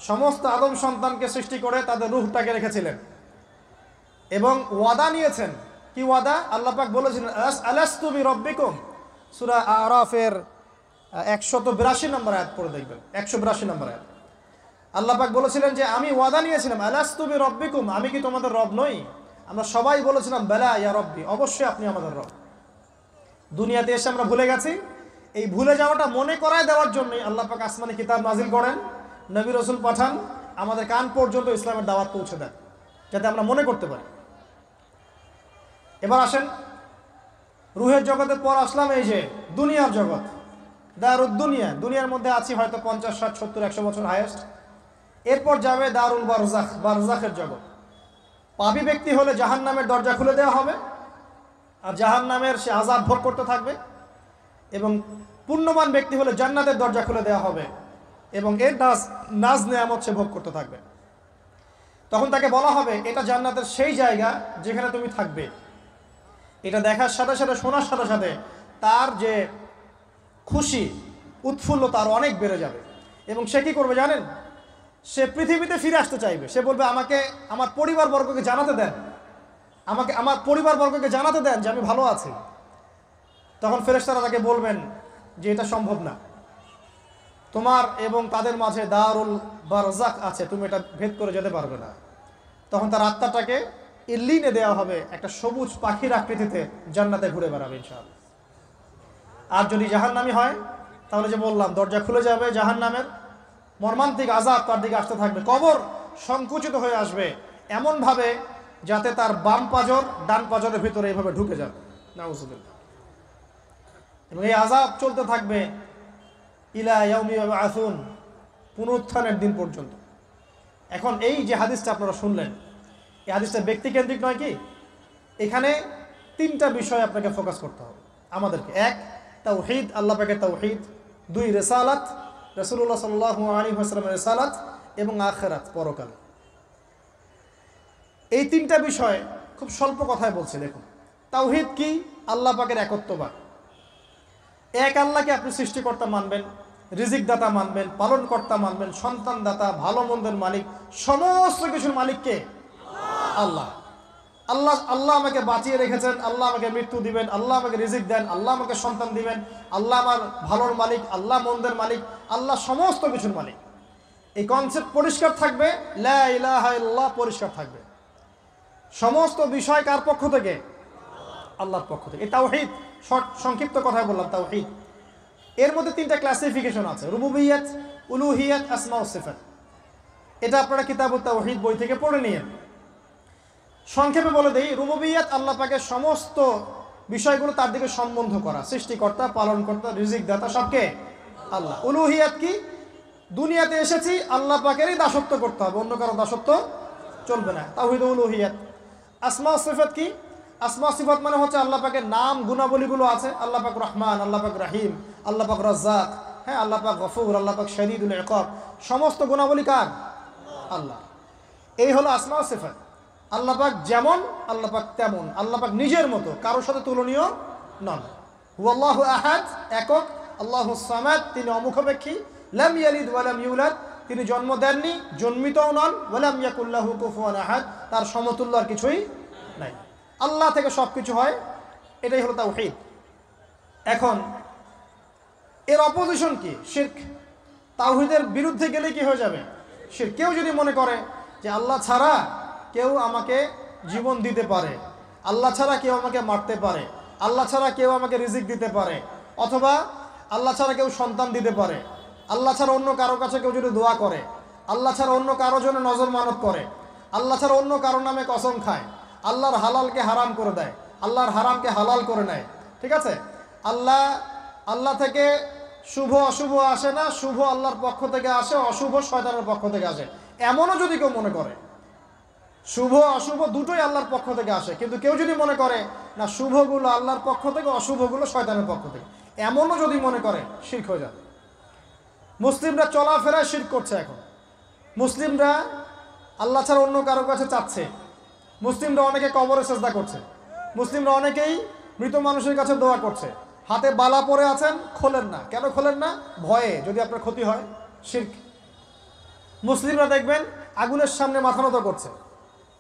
সমস্ত আদম সন্তানকে সৃষ্টি করে তাদের রুহটাকে রেখেছিলেন এবং ওয়াদা নিয়েছেন। কি ওয়াদা? আল্লাহ পাক বলেছিলেন আলাস্তু বিরব্বিকুম, সূরা আরাফের 182 নম্বর আয়াত পড়ে দেখবেন, 182 নম্বর আয়াত। আল্লাহ পাক বলেছিলেন যে আমি ওয়াদা নিয়েছিলাম, আলাস্তু বিরব্বিকুম, আমি কি তোমাদের রব নই? আমরা সবাই বলেছিলাম বেলা ইয়া রব্বি, অবশ্যই আপনি আমাদের রব। দুনিয়াতে এসে আমরা ভুলে গেছি। এই ভুলে যাওয়াটা মনে করায় দেওয়ার জন্যই আল্লাহ পাক আসমানে কিতাব নাজিল করেন, নবী রাসূল পাঠান, আমাদের কান পর্যন্ত ইসলামের দাওয়াত পৌঁছে দেন, যাতে আমরা মনে করতে পারি। এবার আসেন, রুহের জগতের পর আসলাম এই যে দুনিয়ার জগৎ, দারুদ দুনিয়া। দুনিয়ার মধ্যে আছি হয়তো 50, 60, 70, 100 বছর হায়েস্ট। এরপর যাবে দারুল বারজাখ, বারজাখের জগৎ। পাপী ব্যক্তি হলে জাহান্নামের দরজা খুলে দেওয়া হবে আর জাহান্নামের সে আযাব ভোগ করতে থাকবে, এবং পুণ্যবান ব্যক্তি হলে জান্নাতের দরজা খুলে দেওয়া হবে এবং এর নাজ নেয়ামত সে ভোগ করতে থাকবে। তখন তাকে বলা হবে এটা জান্নাতের সেই জায়গা যেখানে তুমি থাকবে। এটা দেখার সাথে সাথে, শোনার সাথে সাথে তার যে খুশি উৎফুল্লতা আরও অনেক বেড়ে যাবে এবং সে কী করবে জানেন? সে পৃথিবীতে ফিরে আসতে চাইবে। সে বলবে আমাকে আমার পরিবারবর্গকে জানাতে দেন, আমাকে আমার পরিবারবর্গকে জানাতে দেন যে আমি ভালো আছি। তখন ফেরেশতারা তাকে বলবেন যে এটা সম্ভব না, তোমার এবং তাদের মাঝে দারুল বারজাখ আছে, তুমি এটা ভেদ করে যেতে পারবে না। তখন তার আত্মাটাকে ইল্লিনে দেওয়া হবে, একটা সবুজ পাখির আকৃতিতে জান্নাতে ঘুরে বেড়াবে ইনশাআল্লাহ। আর যদি জাহান্নামী হয় তাহলে যে বললাম দরজা খুলে যাবে জাহান্নামের, মর্মান্তিক আযাব তার দিকে আসতে থাকবে, কবর সংকুচিত হয়ে আসবে এমনভাবে যাতে তার বাম পাজর ডান পাজরের ভিতরে এইভাবে ঢুকে যাবে, নাউযুবিল্লাহ। এবং এই আযাব চলতে থাকবে ইলা ইয়াউমি ইউবআসুন, পুনরুত্থানের দিন পর্যন্ত। এখন এই যে হাদিসটা আপনারা শুনলেন, এই হাদিসটা ব্যক্তিকেন্দ্রিক নয় কি? এখানে 3টা বিষয় আপনাকে ফোকাস করতে হবে আমাদেরকে। 1, তাওহীদ, আল্লাহ পাকের তাওহীদ। 2, রিসালাত, রাসূলুল্লাহ সাল্লাল্লাহু আলাইহি ওয়াসাল্লামের রিসালাত, এবং আখিরাত, পরকাল। এই 3টা বিষয় খুব স্বল্প কথায় বলছি। দেখুন, তাওহীদ কি? আল্লাহ পাকের একত্ববাদ। এক আল্লাহকে আপনি সৃষ্টিকর্তা মানবেন, রিজিক দাতা মানবেন, পালন কর্তা মানবেন, সন্তান দাতা, ভালো মন্দের মালিক, সমস্ত কিছুর মালিককে আল্লাহ। আল্লাহ আল্লাহ আমাকে বাঁচিয়ে রেখেছেন, আল্লাহ আমাকে মৃত্যু দিবেন, আল্লাহ আমাকে রিজিক দেন, আল্লাহ আমাকে সন্তান দিবেন, আল্লাহ আমার ভালোর মালিক, আল্লাহ মন্দের মালিক, আল্লাহ সমস্ত কিছুর মালিক। এই কনসেপ্ট পরিষ্কার থাকবে, লা ইলাহা ইল্লাল্লাহ পরিষ্কার থাকবে। সমস্ত বিষয় কার পক্ষ থেকে? আল্লাহর পক্ষ থেকে। এই তাওহীদ, সংক্ষিপ্ত কথায় বললাম তাওহীদ। এর মধ্যে তিনটা ক্লাসিফিকেশন আছে, রুবুবিয়্যাত, উলুহিয়্যাত, আসমা ও সিফাত। এটা আপনারা কিতাবুত তাওহীদ বই থেকে পড়ে নিয়েন। সংক্ষেপে বলে দেই, রুবুবিয়্যাত আল্লাহ পাকের সমস্ত বিষয়গুলো তার দিকে সম্বন্ধ করা, সৃষ্টিকর্তা, পালনকর্তা, রিজিক দাতা সবকে আল্লাহ। উলুহিয়্যাত কি? দুনিয়াতে এসেছি আল্লাহ পাকেরই দাসত্ব করতে হবে, অন্য কারো দাসত্ব চলবে না, তাওহীদ উলুহিয়্যাত। আসমা ও সিফাত কি? আসমা সিফাত মানে হচ্ছে আল্লাহ পাকের নাম গুণাবলীগুলো আছে, আল্লাহ পাক রহমান, আল্লাহ পাক রাহিম, আল্লাহ পাক রাজ্জাক, হ্যাঁ, আল্লাহ পাক গফুর, আল্লাহ পাক শদীদুল ইকাব, সমস্ত গুণাবলী কার? আল্লাহ। এই হলো আসমা সিফাত। আল্লাহ পাক যেমন, আল্লাহ পাক তেমন, আল্লাহ পাক নিজের মতো, কারোর সাথে তুলনীয় নন। হুয়াল্লাহু আহাদ, একক, আল্লাহুস সামাদ, তিনি অমুখাপেক্ষী, লাম ইয়ালিদ ওয়া লাম ইউলাদ, তিনি জন্ম দেননি, জন্মিতও নন, ওয়া লাম ইয়াকুল লাহু কুফুয়ান আহাদ, তার সমতুল্য আর কিছুই নাই। আল্লাহ থেকে সব কিছু হয়, এটাই হলো তাওহীদ। এখন এর অপোজিশন কি? শিরক। তাওহীদের বিরুদ্ধে গেলে কি হয়ে যাবে? শিরক। কেউ যদি মনে করে যে আল্লাহ ছাড়া কেউ আমাকে জীবন দিতে পারে, আল্লাহ ছাড়া কেউ আমাকে মারতে পারে, আল্লাহ ছাড়া কেউ আমাকে রিজিক দিতে পারে, অথবা আল্লাহ ছাড়া কেউ সন্তান দিতে পারে, আল্লাহ ছাড়া অন্য কারো কাছে কেউ যদি দোয়া করে, আল্লাহ ছাড়া অন্য কারো জন্য নজর মানত করে, আল্লাহ ছাড়া অন্য কারোর নামে কসম খায়, আল্লাহর হালালকে হারাম করে দেয়, আল্লাহর হারামকে হালাল করে নেয়, ঠিক আছে? আল্লাহ থেকে শুভ অশুভ আসে না, শুভ আল্লাহর পক্ষ থেকে আসে, অশুভ শয়তানের পক্ষ থেকে আসে, এমনও যদি কেউ মনে করে, শুভ অশুভ দুটোই আল্লাহর পক্ষ থেকে আসে, কিন্তু কেউ যদি মনে করে না শুভগুলো আল্লাহর পক্ষ থেকে, অশুভগুলো শয়তানের পক্ষ থেকে, এমনও যদি মনে করে, শিরক হয়ে যাবে। মুসলিমরা চলাফেরায় শিরক করছে। এখন মুসলিমরা আল্লাহ ছাড়া অন্য কারো কাছে চাচ্ছে, মুসলিমরা অনেকে কবরে সেজদা করছে, মুসলিমরা অনেকেই মৃত মানুষের কাছে দোয়া করছে, হাতে বালা পরে আছেন, খোলেন না। কেন খোলেন না? ভয়ে, যদি আপনার ক্ষতি হয়, শিরক। মুসলিমরা দেখবেন আগুনের সামনে মাথা নত করছে,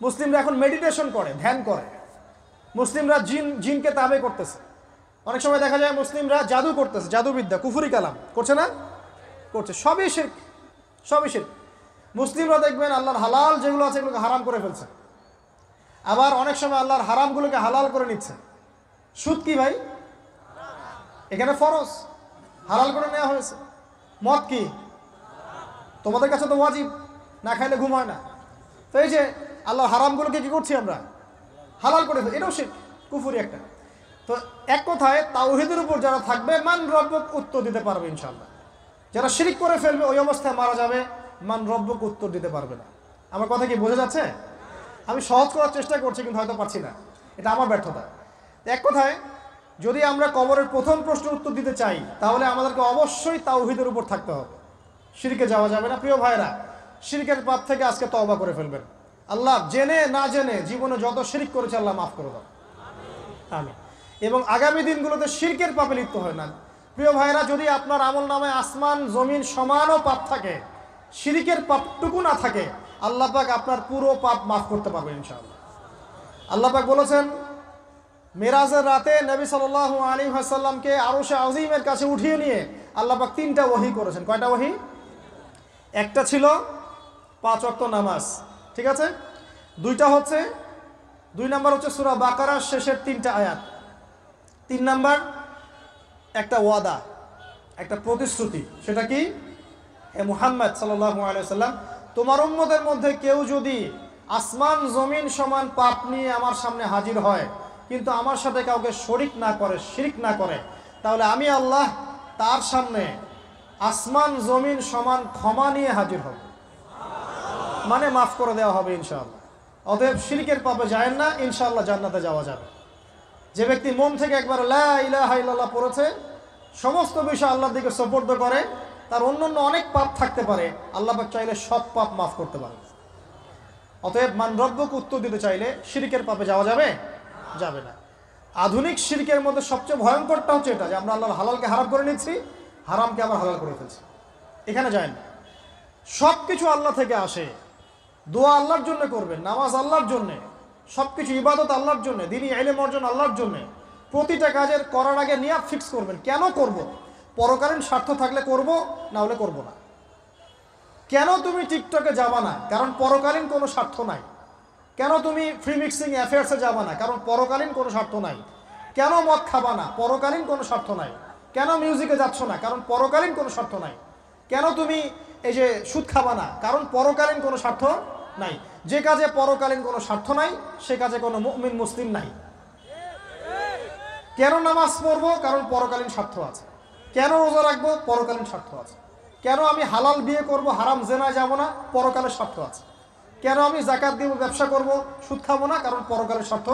মুসলিমরা এখন মেডিটেশন করে, ধ্যান করে, মুসলিমরা জিনকে তাবে করতেছে, অনেক সময় দেখা যায় মুসলিমরা জাদু করতেছে, জাদুবিদ্যা, কুফরি কালাম করছে না? করছে, সবই শিরক, সবই শিরক। মুসলিমরা দেখবেন আল্লাহর হালাল যেগুলো আছে এগুলোকে হারাম করে ফেলছে, আবার অনেক সময় আল্লাহর হারামগুলোকে হালাল করে নিচ্ছে। সুদ কি ভাই? এখানে ফরজ, হালাল করে নেওয়া হয়েছে। মদ কি? তোমাদের কাছে তো ওয়াজিব, না খাইলে ঘুম হয় না। তো এই যে আল্লাহর হারামগুলোকে কি করছি আমরা? হালাল করে ফেলছি, এটাও শিরক, কুফরি একটা। তো এক কথায় তাওহীদের উপর যারা থাকবে, মান রব্বক উত্তর দিতে পারবে ইনশাআল্লাহ। যারা শিরক করে ফেলবে ওই অবস্থায় মারা যাবে, মান রব্বক উত্তর দিতে পারবে না। আমার কথা কি বোঝা যাচ্ছে? আমি সহজ করার চেষ্টা করছি, কিন্তু হয়তো পারছি না, এটা আমার ব্যর্থতা। এক কথায় যদি আমরা কবরের প্রথম প্রশ্নের উত্তর দিতে চাই, তাহলে আমাদেরকে অবশ্যই তাওহীদের উপর থাকতে হবে, শিরকে যাওয়া যাবে না। প্রিয় ভাইরা, শিরকের পাপ থেকে আজকে তওবা করে ফেলবেন। আল্লাহ জেনে না জেনে জীবনে যত শিরক করেছে আল্লাহ মাফ করে দাও, আমিন। এবং আগামী দিনগুলোতে শিরকের পাপে লিপ্ত হয় না। প্রিয় ভাইরা, যদি আপনার আমল নামে আসমান জমিন সমানও পাপ থাকে, শিরকের পাপটুকু না থাকে, আল্লাহ পাক আপনার পুরো পাপ মাফ করতে পারবেন ইনশাআল্লাহ। আল্লাহ পাক বলেছেন, মেরাজের রাতে নবী সাল্লাল্লাহু আলাইহি ওয়াসাল্লামকে আরশে আজিমের কাছে উঠিয়ে নিয়ে আল্লাহ পাক 3টা ওহী করেছেন। কয়টা ওহী? একটা ছিল 5 ওয়াক্ত নামাজ, ঠিক আছে? 2 নাম্বার হচ্ছে সূরা বাকারার শেষের 3টা আয়াত। 3 নাম্বার একটা ওয়াদা, একটা প্রতিশ্রুতি। সেটা কি? হে মুহাম্মদ সাল্লাল্লাহু আলাইহি ওয়াসাল্লাম, তোমার উম্মতের মধ্যে কেউ যদি আসমান জমিন সমান পাপ নিয়ে আমার সামনে হাজির হয়, কিন্তু আমার সাথে কাউকে শরিক না করে, শিরক না করে, তাহলে আমি আল্লাহ তার সামনে আসমান জমিন সমান ক্ষমা নিয়ে হাজির হব, মানে মাফ করে দেওয়া হবে ইনশাআল্লাহ। অতএব শিরকের পাপে যায় না, ইনশাআল্লাহ জান্নাতে যাওয়া যাবে। যে ব্যক্তি মন থেকে একবার লা ইলাহা ইল্লাল্লাহ পড়েছে, সমস্ত বিষয় আল্লাহর দিকে সুপর্দ করে, তার অন্যান্য অনেক পাপ থাকতে পারে, আল্লাহ পাক চাইলে সব পাপ মাফ করতে পারে। অতএব মান রব্বক উত্তর দিতে চাইলে শিরকের পাপে যাওয়া যাবে? যাবে না। আধুনিক শিরকের মধ্যে সবচেয়ে ভয়ঙ্করটা হচ্ছে এটা, যে আমরা আল্লাহর হালালকে হারাম করে নিচ্ছি, হারামকে আবার হালাল করে ফেলছে। এখানে যায় না, সব কিছু আল্লাহ থেকে আসে। দোয়া আল্লাহর জন্য করবেন, নামাজ আল্লাহর জন্যে, সব কিছু ইবাদত আল্লাহর জন্য, দিনই ইলম অর্জন আল্লাহর জন্যে। প্রতিটা কাজের করার আগে নিয়াত ফিক্স করবেন, কেন করব, পরকালীন স্বার্থ থাকলে করব, না হলে করব না। কেন তুমি টিকটকে যাবা না, কারণ পরকালীন কোনো স্বার্থ নাই। কেন তুমি ফ্রি মিক্সিং অ্যাফেয়ার্সে যাবা না, কারণ পরকালীন কোনো স্বার্থ নাই। কেন মদ খাবা না, পরকালীন কোনো স্বার্থ নাই। কেন মিউজিকে যাচ্ছ না, কারণ পরকালীন কোনো স্বার্থ নাই। কেন তুমি এই যে সুদ খাবা না, কারণ পরকালীন কোনো স্বার্থ নাই। যে কাজে পরকালীন কোনো স্বার্থ নাই, সে কাজে কোনো মুমিন মুসলিম নাই। কেন নামাজ পড়বো, কারণ পরকালীন স্বার্থ আছে। কেন রোজা রাখবো, পরকালীন স্বার্থ আছে। কেন আমি হালাল বিয়ে করব, হারাম জেনায় যাব না, পরকালের স্বার্থ আছে। কেন আমি যাকাত দিব, ব্যবসা করব, সুদ খাবো না, কারণ পরকালের স্বার্থ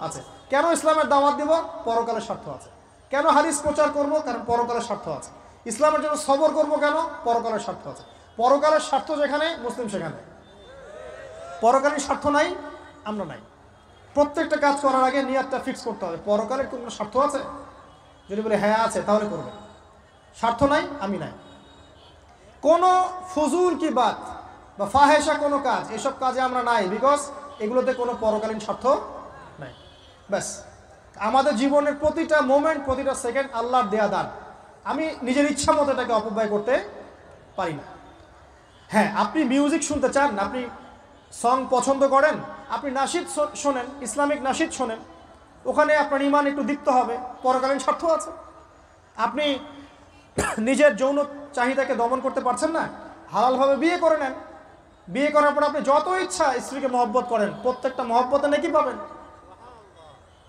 আছে। কেন ইসলামের দাওয়াত দিব, পরকালের স্বার্থ আছে। কেন হাদিস প্রচার করব, কারণ পরকালের স্বার্থ আছে। ইসলামের জন্য সবর করব কেন, পরকালের স্বার্থ আছে। পরকালের স্বার্থ যেখানে, মুসলিম সেখানে। পরকালীন স্বার্থ নাই, আমরা নাই। প্রত্যেকটা কাজ করার আগে নিয়াতটা ফিক্স করতে হবে, পরকালের কোনো স্বার্থ আছে। যদি বলে হ্যাঁ আছে, তাহলে করবে। স্বার্থ নাই, আমি নাই। কোনো ফজুল কি বাত বা ফাহেসা কোনো কাজ, এসব কাজে আমরা নাই, বিকজ এগুলোতে কোনো পরকালীন স্বার্থ নাই। ব্যাস, আমাদের জীবনের প্রতিটা মোমেন্ট, প্রতিটা সেকেন্ড আল্লাহর দেয়া দান। আমি নিজের ইচ্ছা মতো এটাকে অপব্যয় করতে পারি না। হ্যাঁ, আপনি মিউজিক শুনতে চান, আপনি সং পছন্দ করেন, আপনি নাশিদ শোনেন, ইসলামিক নাশিদ শোনেন, ওখানে আপনার ইমান একটু দীপ্ত হবে, পরকালীন স্বার্থ আছে। আপনি নিজের যৌন চাহিদাকে দমন করতে পারছেন না, হালালভাবে বিয়ে করে নেন। বিয়ে করার পর আপনি যত ইচ্ছা স্ত্রীকে মহব্বত করেন, প্রত্যেকটা মহব্বতে নেকি পাবেন।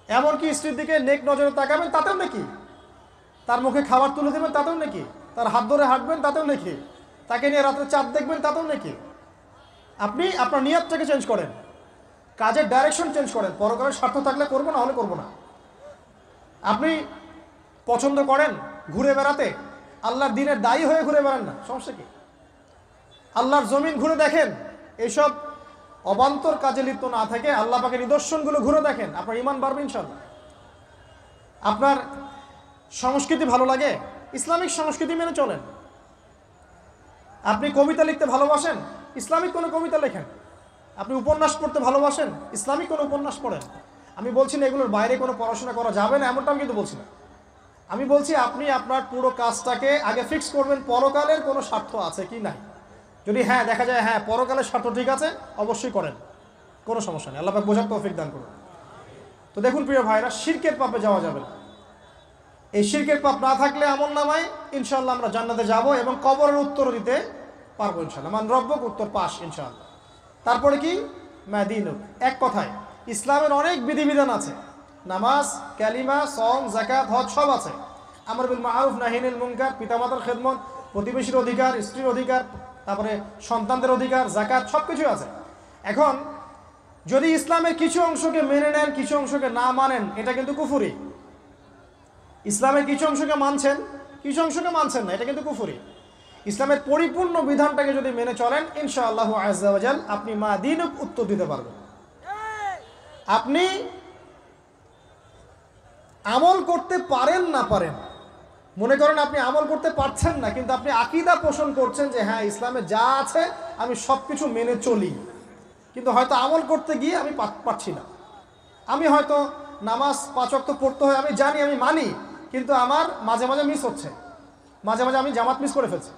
এমনকি স্ত্রীর দিকে নেক নজরে তাকাবেন, তাতেও নেকি। তার মুখে খাবার তুলে দেবেন, তাতেও নেকি। তার হাত ধরে হাঁটবেন, তাতেও নেকি। তাকে নিয়ে রাত্রে চাঁদ দেখবেন, তাতেও নেকি। আপনি আপনার নিয়তটাকে চেঞ্জ করেন, কাজের ডাইরেকশন চেঞ্জ করেন। পরকালের স্বার্থ থাকলে করবো, না হলে করবো না। আপনি পছন্দ করেন ঘুরে বেড়াতে, আল্লাহর দিনের দায়ী হয়ে ঘুরে বেড়ান না, সমস্যা কি। আল্লাহর জমিন ঘুরে দেখেন, এইসব অবান্তর কাজে লিপ্ত না থেকে আল্লাহ পাকের নিদর্শনগুলো ঘুরে দেখেন, আপনার ইমান বাড়বে ইনশাআল্লাহ। আপনার সংস্কৃতি ভালো লাগে, ইসলামিক সংস্কৃতি মেনে চলেন। আপনি কবিতা লিখতে ভালোবাসেন, ইসলামিক কোনো কবিতা লেখেন। আপনি উপন্যাস পড়তে ভালোবাসেন, ইসলামিক কোনো উপন্যাস পড়েন। আমি বলছি না এগুলোর বাইরে কোনো পড়াশোনা করা যাবে না, এমনটা আমি কিন্তু বলছি না। আমি বলছি আপনি আপনার পুরো কাজটাকে আগে ফিক্স করবেন, পরকালের কোনো স্বার্থ আছে কি নাই। যদি হ্যাঁ দেখা যায় হ্যাঁ পরকালের স্বার্থ ঠিক আছে, অবশ্যই করেন, কোনো সমস্যা নেই। আল্লাহ পাক বোঝার তৌফিক দান করুন। তো দেখুন প্রিয় ভাইরা, শিরকের পাপে যাওয়া যাবে না। এই শিরকের পাপ না থাকলে আমলনামায় ইনশাআল্লাহ আমরা জান্নাতে যাব এবং কবরের উত্তর দিতে পারবো ইনশাআল্লাহ। মান রব্বক, উত্তর পাস ইনশাআল্লাহ। তারপরে কি, মাদিনুক। এক কথায় ইসলামের অনেক বিধিবিধান আছে, নামাজ, কালিমা, সওম, যাকাত, হজ সব আছে। আমর বিল মারুফ, নাহি আনিল মুনকার, পিতামাতার খেদমত, প্রতিবেশীর অধিকার, স্ত্রীর অধিকার, তারপরে সন্তানদের অধিকার, যাকাত, সব কিছুই আছে। এখন যদি ইসলামের কিছু অংশকে মেনে নেন, কিছু অংশকে না মানেন, এটা কিন্তু কুফরি। ইসলামের কিছু অংশকে মানছেন, কিছু অংশকে মানছেন না, এটা কিন্তু কুফরি। ইসলামের পরিপূর্ণ বিধানটাকে যদি মেনে চলেন, ইনশাআল্লাহ আযজা ওয়া জাল আপনি মাদিনুক উত্তর দিতে পারবেন। আপনি আমল করতে পারেন না পারেন, মনে করেন আপনি আমল করতে পারছেন না, কিন্তু আপনি আকীদা পোষণ করছেন যে হ্যাঁ ইসলামে যা আছে আমি সব কিছু মেনে চলি, কিন্তু হয়তো আমল করতে গিয়ে আমি পারছি না। আমি হয়তো নামাজ 5 ওয়াক্ত পড়তে হয়, আমি জানি, আমি মানি, কিন্তু আমার মাঝে মাঝে মিস হচ্ছে, মাঝে মাঝে আমি জামাত মিস করে ফেলছি।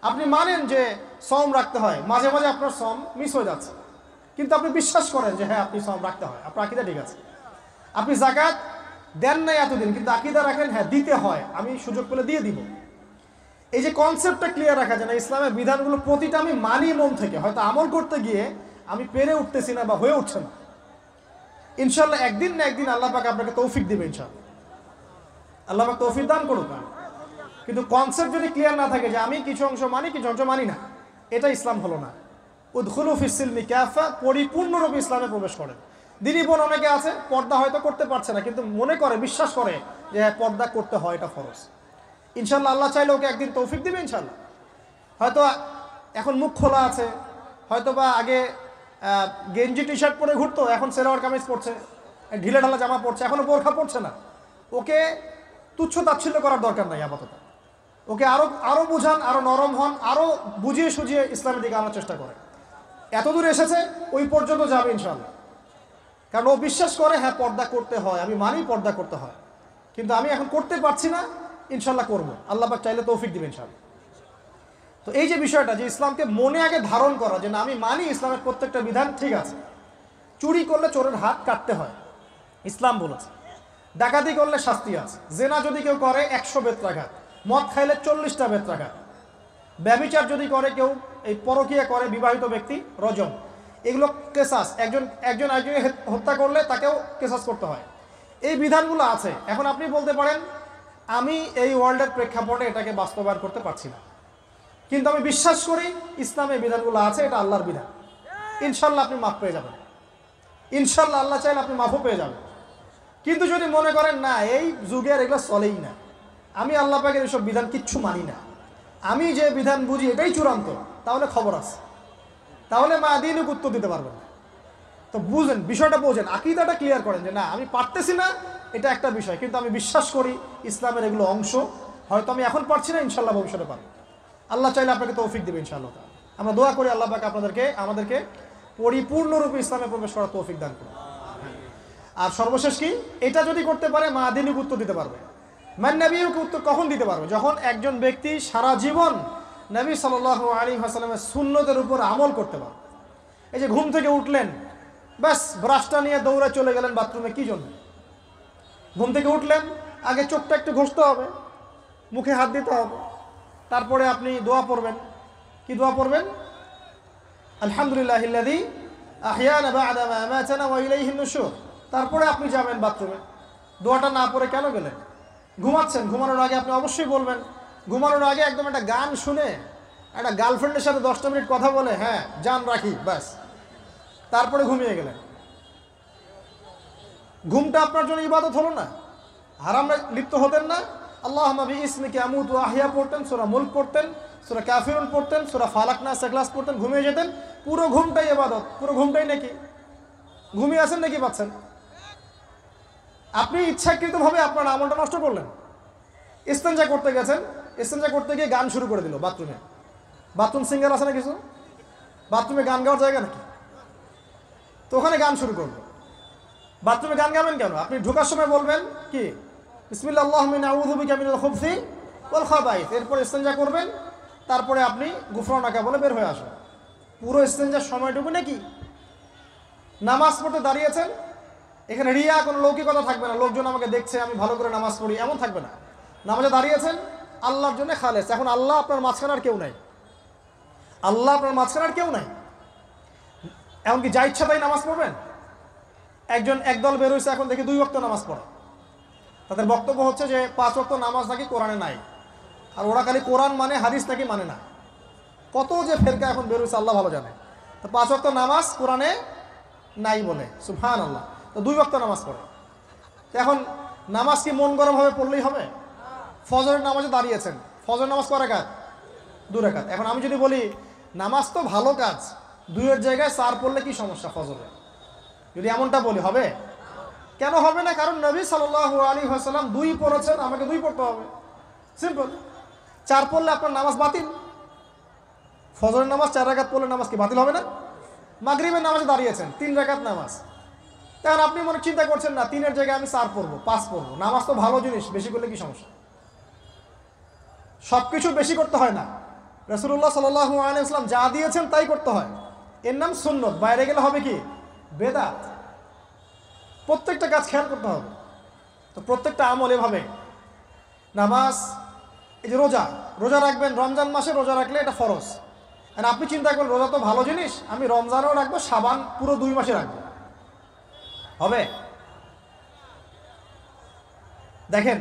আপনি মানেন যে সওম রাখতে হয়, মাঝে মাঝে আপনার সওম মিস হয়ে যাচ্ছে, কিন্তু আপনি বিশ্বাস করেন যে হ্যাঁ আপনি সওম রাখতে হয়, আপনার আকীদা ঠিক আছে। আপনি যাকাত দেন নাই এতদিন, কিন্তু আকীদা রাখেন হ্যাঁ দিতে হয়, আমি সুযোগ পেলে দিয়ে দিব। এই যে কনসেপ্টটা ক্লিয়ার রাখা যায় না, ইসলামের বিধানগুলো প্রতিটা আমি মানি মন থেকে, হয়তো আমল করতে গিয়ে আমি পেরে উঠতেছি না বা হয়ে উঠছে না। ইনশাআল্লাহ একদিন না একদিন আল্লাহ পাক আপনাকে তৌফিক দিবে ইনশাআল্লাহ, আল্লাহ পাক তৌফিক দান করুক। কিন্তু কনসেপ্ট যদি ক্লিয়ার না থাকে যে আমি কিছু অংশ মানি, কিছু অংশ মানি না, এটা ইসলাম হলো না। উদখুলু ফিস-সিলমি কাফা, পরিপূর্ণরূপে ইসলামে প্রবেশ করেন। দিনী বোন অনেকে আছে পর্দা হয়তো করতে পারছে না, কিন্তু মনে করে, বিশ্বাস করে যে পর্দা করতে হয়, এটা ফরজ। ইনশাআল্লাহ আল্লাহ চাইলে ওকে একদিন তৌফিক দিবে ইনশাআল্লাহ। হয়তো এখন মুখ খোলা আছে, হয়তো বা আগে গেঞ্জি টি শার্ট পরে ঘুরতো, এখন সেলোয়ার কামিজ পরছে, ঢিলে ঢালা জামা পরছে, এখনো বোরখা পরছে না। ওকে তুচ্ছ তাচ্ছিল্য করার দরকার নাই আপাতত। ওকে আরো আরো বুঝান, আরো নরম হন, আরো বুঝিয়ে সুঝিয়ে ইসলামের দিকে আনার চেষ্টা করে। এত দূর এসেছে, ওই পর্যন্ত যাবে ইনশাল্লাহ। কারণ ও বিশ্বাস করে হ্যাঁ পর্দা করতে হয়, আমি মানি পর্দা করতে হয়, কিন্তু আমি এখন করতে পারছি না, ইনশাল্লাহ করবো, আল্লাহ পাক চাইলে তৌফিক দিবেন ইনশাল্লাহ। তো এই যে বিষয়টা, যে ইসলামকে মনে আগে ধারণ করা, যে না আমি মানি ইসলামের প্রত্যেকটা বিধান ঠিক আছে। চুরি করলে চোরের হাত কাটতে হয়, ইসলাম বলেছে। ডাকাতি করলে শাস্তি আছে। জেনা যদি কেউ করে 100 বেত্রাঘাত, মদ খাইলে 40টা বেত্রাঘাত, ব্যভিচার যদি করে কেউ, এই পরকীয়া করে বিবাহিত ব্যক্তি, রজম। এগুলো কেসাস, একজন হত্যা করলে তাকেও কেসাস করতে হয়। এই বিধানগুলো আছে। এখন আপনি বলতে পারেন আমি এই ওয়ার্ল্ডের প্রেক্ষাপটে এটাকে বাস্তবায়ন করতে পারছি না, কিন্তু আমি বিশ্বাস করি ইসলামের বিধানগুলো আছে, এটা আল্লাহর বিধান। ইনশাল্লাহ আপনি মাফ পেয়ে যাবেন, ইনশাল্লাহ আল্লাহ চাইলে আপনি মাফও পেয়ে যাবেন। কিন্তু যদি মনে করেন না এই যুগের এগুলো চলেই না, আমি আল্লাহ পাকের এইসব বিধান কিচ্ছু মানি না, আমি যে বিধান বুঝি এটাই চূড়ান্ত, তাহলে খবর আছে, তাহলে মা দিনও উত্তর দিতে পারবেন না। তো বুঝেন, বিষয়টা বোঝেন, আকীদাটা ক্লিয়ার করেন যে না আমি পারতেছি না, এটা একটা বিষয়, কিন্তু আমি বিশ্বাস করি ইসলামের এগুলো অংশ। হয়তো আমি এখন পারছি না, ইনশাল্লাহ ভবিষ্যতে পারবো। আল্লাহ চাইলে আপনাকে তৌফিক দেবে ইনশাআল্লাহ। আমরা দোয়া করি আল্লাহ পাক আমাদেরকে পরিপূর্ণরূপে ইসলামে প্রবেশ করার তৌফিক দান করুন। আর সর্বশেষ কি, এটা যদি করতে পারে মা দিনকে উত্তর দিতে পারবে। মান নবীকে উত্তর কখন দিতে পারবে? যখন একজন ব্যক্তি সারা জীবন নবী সাল্লাল্লাহু আলাইহি ওয়াসাল্লামের সুন্নতের উপর আমল করতে পারবে। এই যে ঘুম থেকে উঠলেন, ব্যাস ব্রাশটা নিয়ে দৌড়ে চলে গেলেন বাথরুমে, কি জন্য? ঘুম থেকে উঠলেন, আগে চোখটা একটু ঘষতে হবে, মুখে হাত দিতে হবে, তারপরে আপনি দোয়া পড়বেন। কি দোয়া পড়বেন? আলহামদুলিল্লাহিল্লাযী আহইয়ানা বা'দা মা আমাতানা ওয়া ইলাইহিন নুশুর। তারপরে আপনি যাবেন বাথরুমে। দোয়াটা না পড়ে কেন গেলেন? ঘুমাচ্ছেন, ঘুমানোর আগে আপনি অবশ্যই বলবেন। ঘুমানোর আগে একদম একটা গান শুনে, একটা গার্লফ্রেন্ডের সাথে 10টা মিনিট কথা বলে হ্যাঁ জান রাখি, ব্যাস, তারপরে ঘুমিয়ে গেলেন। ঘুমটা আপনার জন্য ইবাদত হলো না? হারামে লিপ্ত হতেন না? আল্লাহুম্মা বিইসমিকা আমুতু ওয়া আহইয়া পড়তেন, সূরা মুলক পড়তেন, সূরা কাফিরুন পড়তেন, সূরা ফালাক নাস ইখলাস পড়তেন, ঘুমিয়ে যেতেন। পুরো ঘুমটাই ইবাদত, পুরো ঘুমটাই নাকি? ঘুমিয়ে আছেন নাকি পাচ্ছেন? আপনি ইচ্ছাকৃতভাবে আপনার আমলটা নষ্ট করলেন। ইস্তেঞ্জা করতে গেছেন, ইস্তেঞ্জা করতে গিয়ে গান শুরু করে দিল বাথরুমে। বাথরুম সিঙ্গার আছে না কিছু? বাথরুমে গান গাওয়ার জায়গা নাকি? তো ওখানে গান শুরু করলো। বাথরুমে গান গাবেন কেন? আপনি ঢোকার সময় বলবেন কি, বিসমিল্লাহ আল্লাহুম্মা নাউযু বিকা মিনাল খুবসি ওয়াল খাবাইস। এরপর ইস্তেঞ্জা করবেন, তারপরে আপনি গুফরানাকা বলে বের হয়ে আসবেন। পুরো ইস্তেঞ্জার সময়টুকু নাকি? নামাজ পড়তে দাঁড়িয়েছেন, এখানে রিয়া কোনো লৌকিকতা থাকবে না, লোকজন আমাকে দেখছে আমি ভালো করে নামাজ পড়ি, এমন থাকবে না। নামাজে দাঁড়িয়েছেন আল্লাহর জন্য খালেস। এখন আল্লাহ আপনার মাঝখানে আর কেউ নাই, আল্লাহ আপনার মাঝখানে আর কেউ নাই। এমনকি যা ইচ্ছা তাই নামাজ পড়বেন? একদল বের হয়েছে এখন দেখি 2 ওয়াক্ত নামাজ পড়ে। তাদের বক্তব্য হচ্ছে যে 5 ওয়াক্ত নামাজ নাকি কোরআনে নাই, আর ওরা খালি কোরআন মানে হাদিস নাকি মানে না। কত যে ফেরকা এখন বের হয়েছে আল্লাহ ভালো জানে। তো 5 ওয়াক্ত নামাজ কোরআনে নাই বলে, সুবহানাল্লাহ। তো 2 ওয়াক্ত নামাজ পড়ে। এখন নামাজ কি মন গরম ভাবে পড়লেই হবে? ফজরের নামাজে দাঁড়িয়েছেন, ফজর নামাজ কয় রাকাত? 2 রাকাত। এখন আমি যদি বলি নামাজ তো ভালো কাজ, 2-এর জায়গায় 4 পড়লে কি সমস্যা ফজরে? যদি এমনটা বলি হবে? কেন হবে না? কারণ নবী সাল্লাল্লাহু আলাইহি ওয়াসাল্লাম 2 পড়েছেন, আমাকে 2 পড়তে হবে, সিম্পল। 4 পড়লে আপনার নামাজ বাতিল। ফজরের নামাজ 4 রাকাত পড়লে নামাজ কি বাতিল হবে না? মাগরিবের নামাজে দাঁড়িয়েছেন 3 রাকাত নামাজ, তখন আপনি মনে চিন্তা করছেন না 3-এর জায়গায় আমি 4 পড়বো, 5 পড়বো। নামাজ তো ভালো জিনিস, বেশি করলে কি সমস্যা? সবকিছু বেশি করতে হয় না। রাসূলুল্লাহ সাল্লাল্লাহু আলাইহি ওয়াসাল্লাম যা দিয়েছেন তাই করতে হয়, এর নাম সুন্নত। বাইরে গেলে হবে কি? বেদাত। প্রত্যেকটা কাজ খেয়াল করতে হবে। তো প্রত্যেকটা আমল এভাবে। নামাজ, এই যে রোজা রাখবেন, রমজান মাসে রোজা রাখলে এটা ফরজ। আর আপনি চিন্তা করেন রোজা তো ভালো জিনিস, আমি রমজানও রাখবো, শাবান পুরো 2 মাসে রাখবো, হবে? দেখেন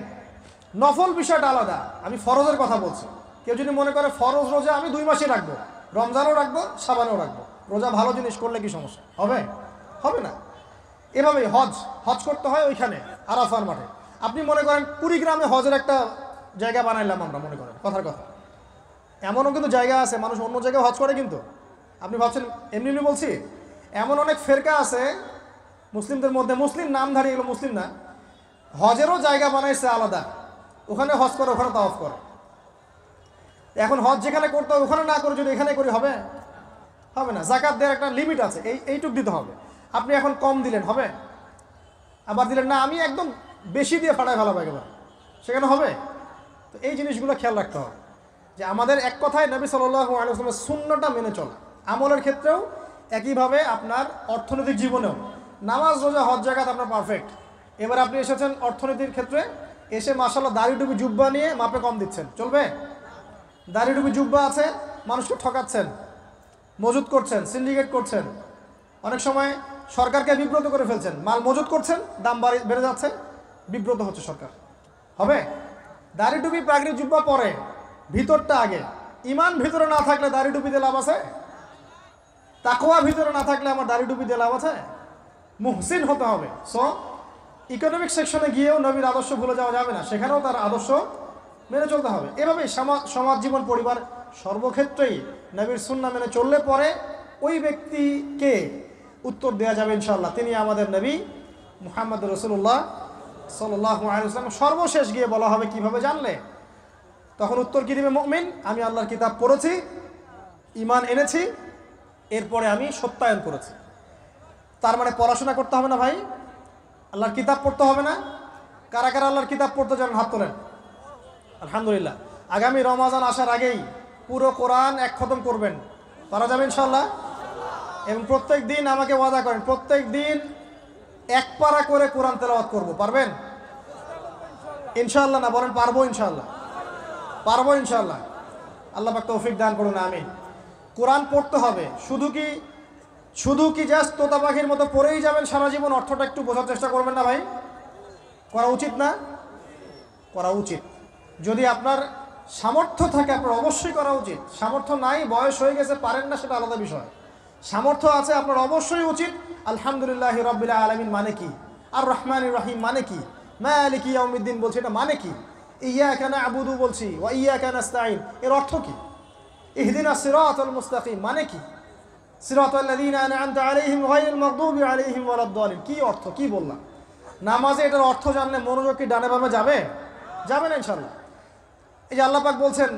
নফল বিষয়টা আলাদা, আমি ফরজের কথা বলছি। কেউ যদি মনে করে ফরজ রোজা আমি 2 মাসে রাখবো, রমজানও রাখবো, শাবানও রাখবো, রোজা ভালো জিনিস করলে কি সমস্যা হবে? হবে না। এভাবেই হজ করতে হয় ওইখানে আরাফার মাঠে। আপনি মনে করেন কুড়িগ্রামে হজের একটা জায়গা বানাইলাম আমরা, মনে করেন কথার কথা, এমনও কিন্তু জায়গা আছে মানুষ অন্য জায়গায় হজ করে, কিন্তু আপনি ভাবছেন এমনি বলছি, এমন অনেক ফেরকা আছে মুসলিমদের মধ্যে, মুসলিম নামধারী, এগুলো মুসলিম না, হজেরও জায়গা বানাইছে আলাদা, ওখানে হজ করে, ওখানে তাওয়াফ করে। এখন হজ যেখানে করতে হবে ওখানে না করে যদি এখানে করি হবে? হবে না। যাকাত দেওয়ার একটা লিমিট আছে, এইটুক দিতে হবে। আপনি এখন কম দিলেন হবে, আবার দিলেন না আমি একদম বেশি দিয়ে ফাটায় ফেলাবো একেবারে, সেখানে হবে? তো এই জিনিসগুলো খেয়াল রাখতে হবে যে আমাদের এক কথায় নবী সাল্লাল্লাহু আলাইহি ওয়াসাল্লামের সুন্নতটা মেনে চলা। আমলের ক্ষেত্রেও একইভাবে, আপনার অর্থনৈতিক জীবনেও নামাজ রোজা হজ জাকাত আপনার পারফেক্ট। এবার আপনি এসেছেন অর্থনীতির ক্ষেত্রে, এসে মাশাআল্লাহ দাড়ি টুপি জুব্বা নিয়ে মাপে কম দিচ্ছেন, চলবে? দাড়ি টুপি জুব্বা আছে, মানুষকে ঠকাচ্ছেন, মজুত করছেন, সিন্ডিকেট করছেন, অনেক সময় সরকারকে বিব্রত করে ফেলছেন, মাল মজুত করছেন, দাম বেড়ে যাচ্ছে, বিব্রত হচ্ছে সরকার, হবে? দাড়ি টুপি পাগড়ি জুব্বা পরে, ভিতরটা আগে। ইমান ভিতরে না থাকলে দাড়ি টুপি দিয়ে লাভ আছে? তাকওয়া ভিতরে না থাকলে আমার দাড়ি টুপি দিয়ে লাভ আছে? মুহসিন হতে হবে। সো ইকোনমিক সেকশনে গিয়েও নবীর আদর্শ ভুলে যাওয়া যাবে না, সেখানেও তার আদর্শ মেনে চলতে হবে। এভাবেই সমাজ জীবন পরিবার সর্বক্ষেত্রেই নবীর সুন্নাহ মেনে চললে পরে ওই ব্যক্তিকে উত্তর দেওয়া যাবে ইনশাআল্লাহ, তিনি আমাদের নবী মুহাম্মদ রাসূলুল্লাহ সাল্লাল্লাহু আলাইহি ওয়াসাল্লাম। সর্বশেষ গিয়ে বলা হবে কিভাবে জানলে? তখন উত্তর কি দিবে মুমিন? আমি আল্লাহর কিতাব পড়েছি, ঈমান এনেছি, এরপরে আমি সত্যায়ন করেছি। তার মানে পড়াশোনা করতে হবে না ভাই? আল্লাহর কিতাব পড়তে হবে না? কারা কারা আল্লাহর কিতাব পড়তে জানেন হাত তোলেন। আলহামদুলিল্লাহ। আগামী রমাজান আসার আগেই পুরো কোরআন এক খতম করবেন, পারা যাবে ইনশাআল্লাহ? এবং প্রত্যেক দিন আমাকে ওয়াদা করেন, প্রত্যেক দিন এক পারা করে কোরআন তেলাওয়াত করব, পারবেন ইনশাআল্লাহ? না বলেন পারবো ইনশাআল্লাহ? পারবো ইনশাআল্লাহ। আল্লাহ পাক তৌফিক দান করুন, আমিন। কোরআন পড়তে হবে, শুধু কি জাস্ট তোতা পাখির মতো পড়েই যাবেন সারা জীবন? অর্থটা একটু বোঝার চেষ্টা করবেন না ভাই? করা উচিত না? করা উচিত। যদি আপনার সামর্থ্য থাকে আপনার অবশ্যই করা উচিত। সামর্থ্য নাই, বয়স হয়ে গেছে, পারেন না, সেটা আলাদা বিষয়। সামর্থ্য আছে আপনার অবশ্যই উচিত। আলহামদুলিল্লাহি রাব্বিল আলামিন মানে কি? আর রহমানির রহিম মানে কি? মালিকি ইয়াউমিদ্দিন বলছি, এটা মানে কি? ইয়াকা না'বুদু বলছি, ওয়া ইয়াকা নাস্তাঈন, এর অর্থ কি? ইহদিনাস সিরাতাল মুস্তাকিম মানে কি? সিরাতাল লাযীনা আন'আমতা আলাইহিম গায়রিল মাগদুবি আলাইহিম ওয়ালাদ-দালিন, কি অর্থ, কি বললাম? নামাজে এটার অর্থ জানলে মনোযোগ কি ডানে বামে যাবে? যাবে না ইনশাআল্লাহ। এই যে আল্লাহ পাক বলছেন,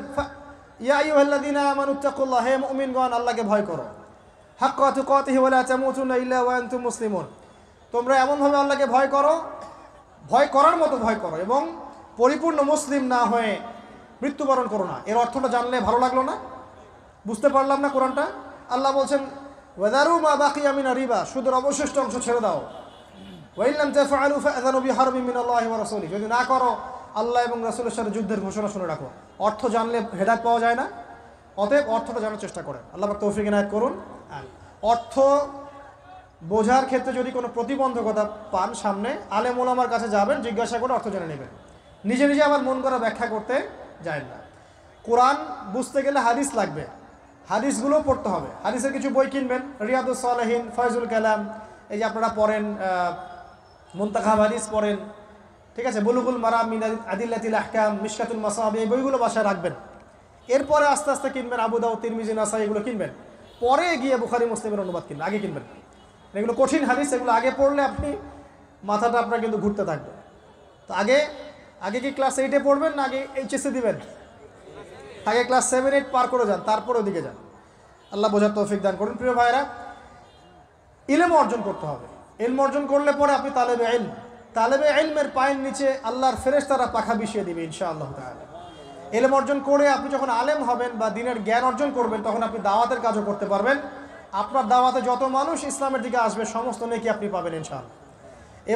ইয়া আইয়ুহাল্লাযীনা আমানুত্তাকুল্লাহ, হে মুমিনগণ আল্লাহকে ভয় করো, হাক্কা তুকাতিহি ওয়া লা তামুতুন্না ইল্লা ওয়া আনতুম মুসলিমুন, তোমরা এমনভাবে আল্লাহকে ভয় করো, ভয় করার মতো ভয় করো, এবং পরিপূর্ণ মুসলিম না হয়ে মৃত্যুবরণ করো না। এর অর্থটা জানলে ভালো লাগলো না? বুঝতে পারলাম না কোরআনটা? আল্লাহ বলছেন ওয়াদারু মা বাকিয়া মিনা রিবা, সুদের অবশিষ্ট অংশ ছেড়ে দাও। ওয়া ইল্লাম তাফআলু ফাআযানু বিহারবিন মিনাল্লাহি ওয়া রাসূলিহি, যদি না করো আল্লাহ এবং রাসূলের সাথে যুদ্ধের ঘোষণা শুনে রাখো। অর্থ জানলে হেদায়েত পাওয়া যায় না? অতএব অর্থটা জানার চেষ্টা করেন। আল্লাহ পাক তৌফিক ইনায়াত করুন। অর্থ বোঝার ক্ষেত্রে যদি কোনো প্রতিবন্ধকতা পান সামনে, আলেম ওলামার কাছে যাবেন, জিজ্ঞাসা করে অর্থ জেনে নেবেন। নিজে নিজে আবার মন করা ব্যাখ্যা করতে যায় না। কোরআন বুঝতে গেলে হাদিস লাগবে, হাদিসগুলো পড়তে হবে। হাদিসের কিছু বই কিনবেন, রিয়াদুস সালেহিন, ফয়জুল কালাম, এই যে আপনারা পড়েন, মুনতাখাব হাদিস পড়েন, ঠিক আছে, বুলুগুল মারাম মিন আদিল্লাতিল আহকাম, মিশকাতুল মাসাবি, এই বইগুলো বাসায় রাখবেন। এরপরে আস্তে আস্তে কিনবেন আবু দাউদ, তিরমিজি, নাসাই, এগুলো কিনবেন। পরে গিয়ে বুখারী মুসলিমের অনুবাদ কিনবেন, আগে কিনবেন। এগুলো কঠিন হাদিস, এগুলো আগে পড়লে আপনি মাথাটা আপনার কিন্তু ঘুরতে থাকবে। তো আগে কি ক্লাস 8-এ পড়বেন না আগে এইচএসসি দিবেন? আগে ক্লাস 7-8 পার করে যান, তারপরে ওদিকে যান। আল্লাহ বোঝার তৌফিক দান করুন। প্রিয় ভাইরা, ইলম অর্জন করতে হবে। ইলম অর্জন করলে পরে আপনি তালেবে ইলমের পায়ের নিচে আল্লাহর ফেরেশতারা পাখা বিছিয়ে দিবে ইনশাআল্লাহ তাআলা। ইলম অর্জন করে আপনি যখন আলেম হবেন বা দ্বীনের জ্ঞান অর্জন করবেন, তখন আপনি দাওয়াতের কাজও করতে পারবেন। আপনার দাওয়াতে যত মানুষ ইসলামের দিকে আসবে সমস্ত নেকি আপনি পাবেন ইনশাআল্লাহ।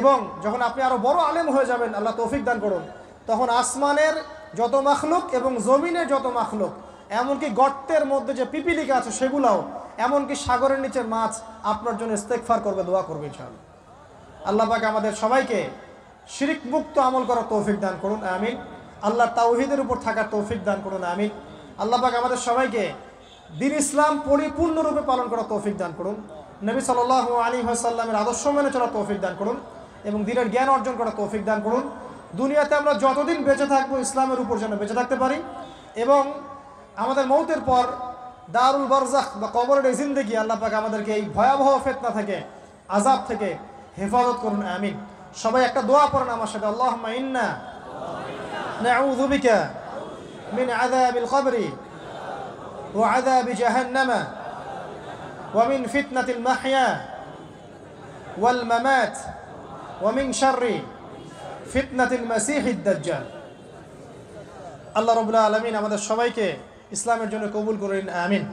এবং যখন আপনি আরো বড় আলেম হয়ে যাবেন, আল্লাহ তৌফিক দান করুন, তখন আসমানের যত মাখলুক এবং জমিনের যত মাখলুক, এমনকি গর্তের মধ্যে যে পিপিলিকা আছে সেগুলাও, এমনকি সাগরের নিচের মাছ আপনার জন্য ইস্তেগফার করবে, দোয়া করবে ইনশাআল্লাহ। আল্লাহ পাক আমাদের সবাইকে শিরক মুক্ত আমল করার তৌফিক দান করুন, আমিন। আল্লাহর তাওহীদের উপর থাকার তৌফিক দান করুন, আমিন। আল্লাহ পাক আমাদের সবাইকে দ্বীন ইসলাম পরিপূর্ণরূপে পালন করার তৌফিক দান করুন, নবী সাল্লাল্লাহু আলাইহি ওয়াসাল্লামের আদর্শ মেনে চলার তৌফিক দান করুন, এবং দ্বীনের জ্ঞান অর্জন করার তৌফিক দান করুন। দুনিয়াতে আমরা যতদিন বেঁচে থাকবো ইসলামের উপর যেন বেঁচে থাকতে পারি, এবং আমাদের মৌতের পর দারুল বারজাখ বা কবরের জিন্দেগি আল্লাহ পাক আমাদেরকে এই ভয়াবহ ফিতনা থেকে, আযাব থেকে হেফাজত করুন, আমিন। সবাই একটা দোয়া পড়েন আমার সাথে, আল্লাহুম্মা ইন্না নাউযু বিকা মিন আযাবিল কবরি وعذاب جهنم ومن فتنة المحيا والممات ومن شر فتنة المسيح الدجال আল্লাহ রাব্বুল আলামিন আমাদের সবাইকে ইসলামের জন্য কবুল করেন আমিন।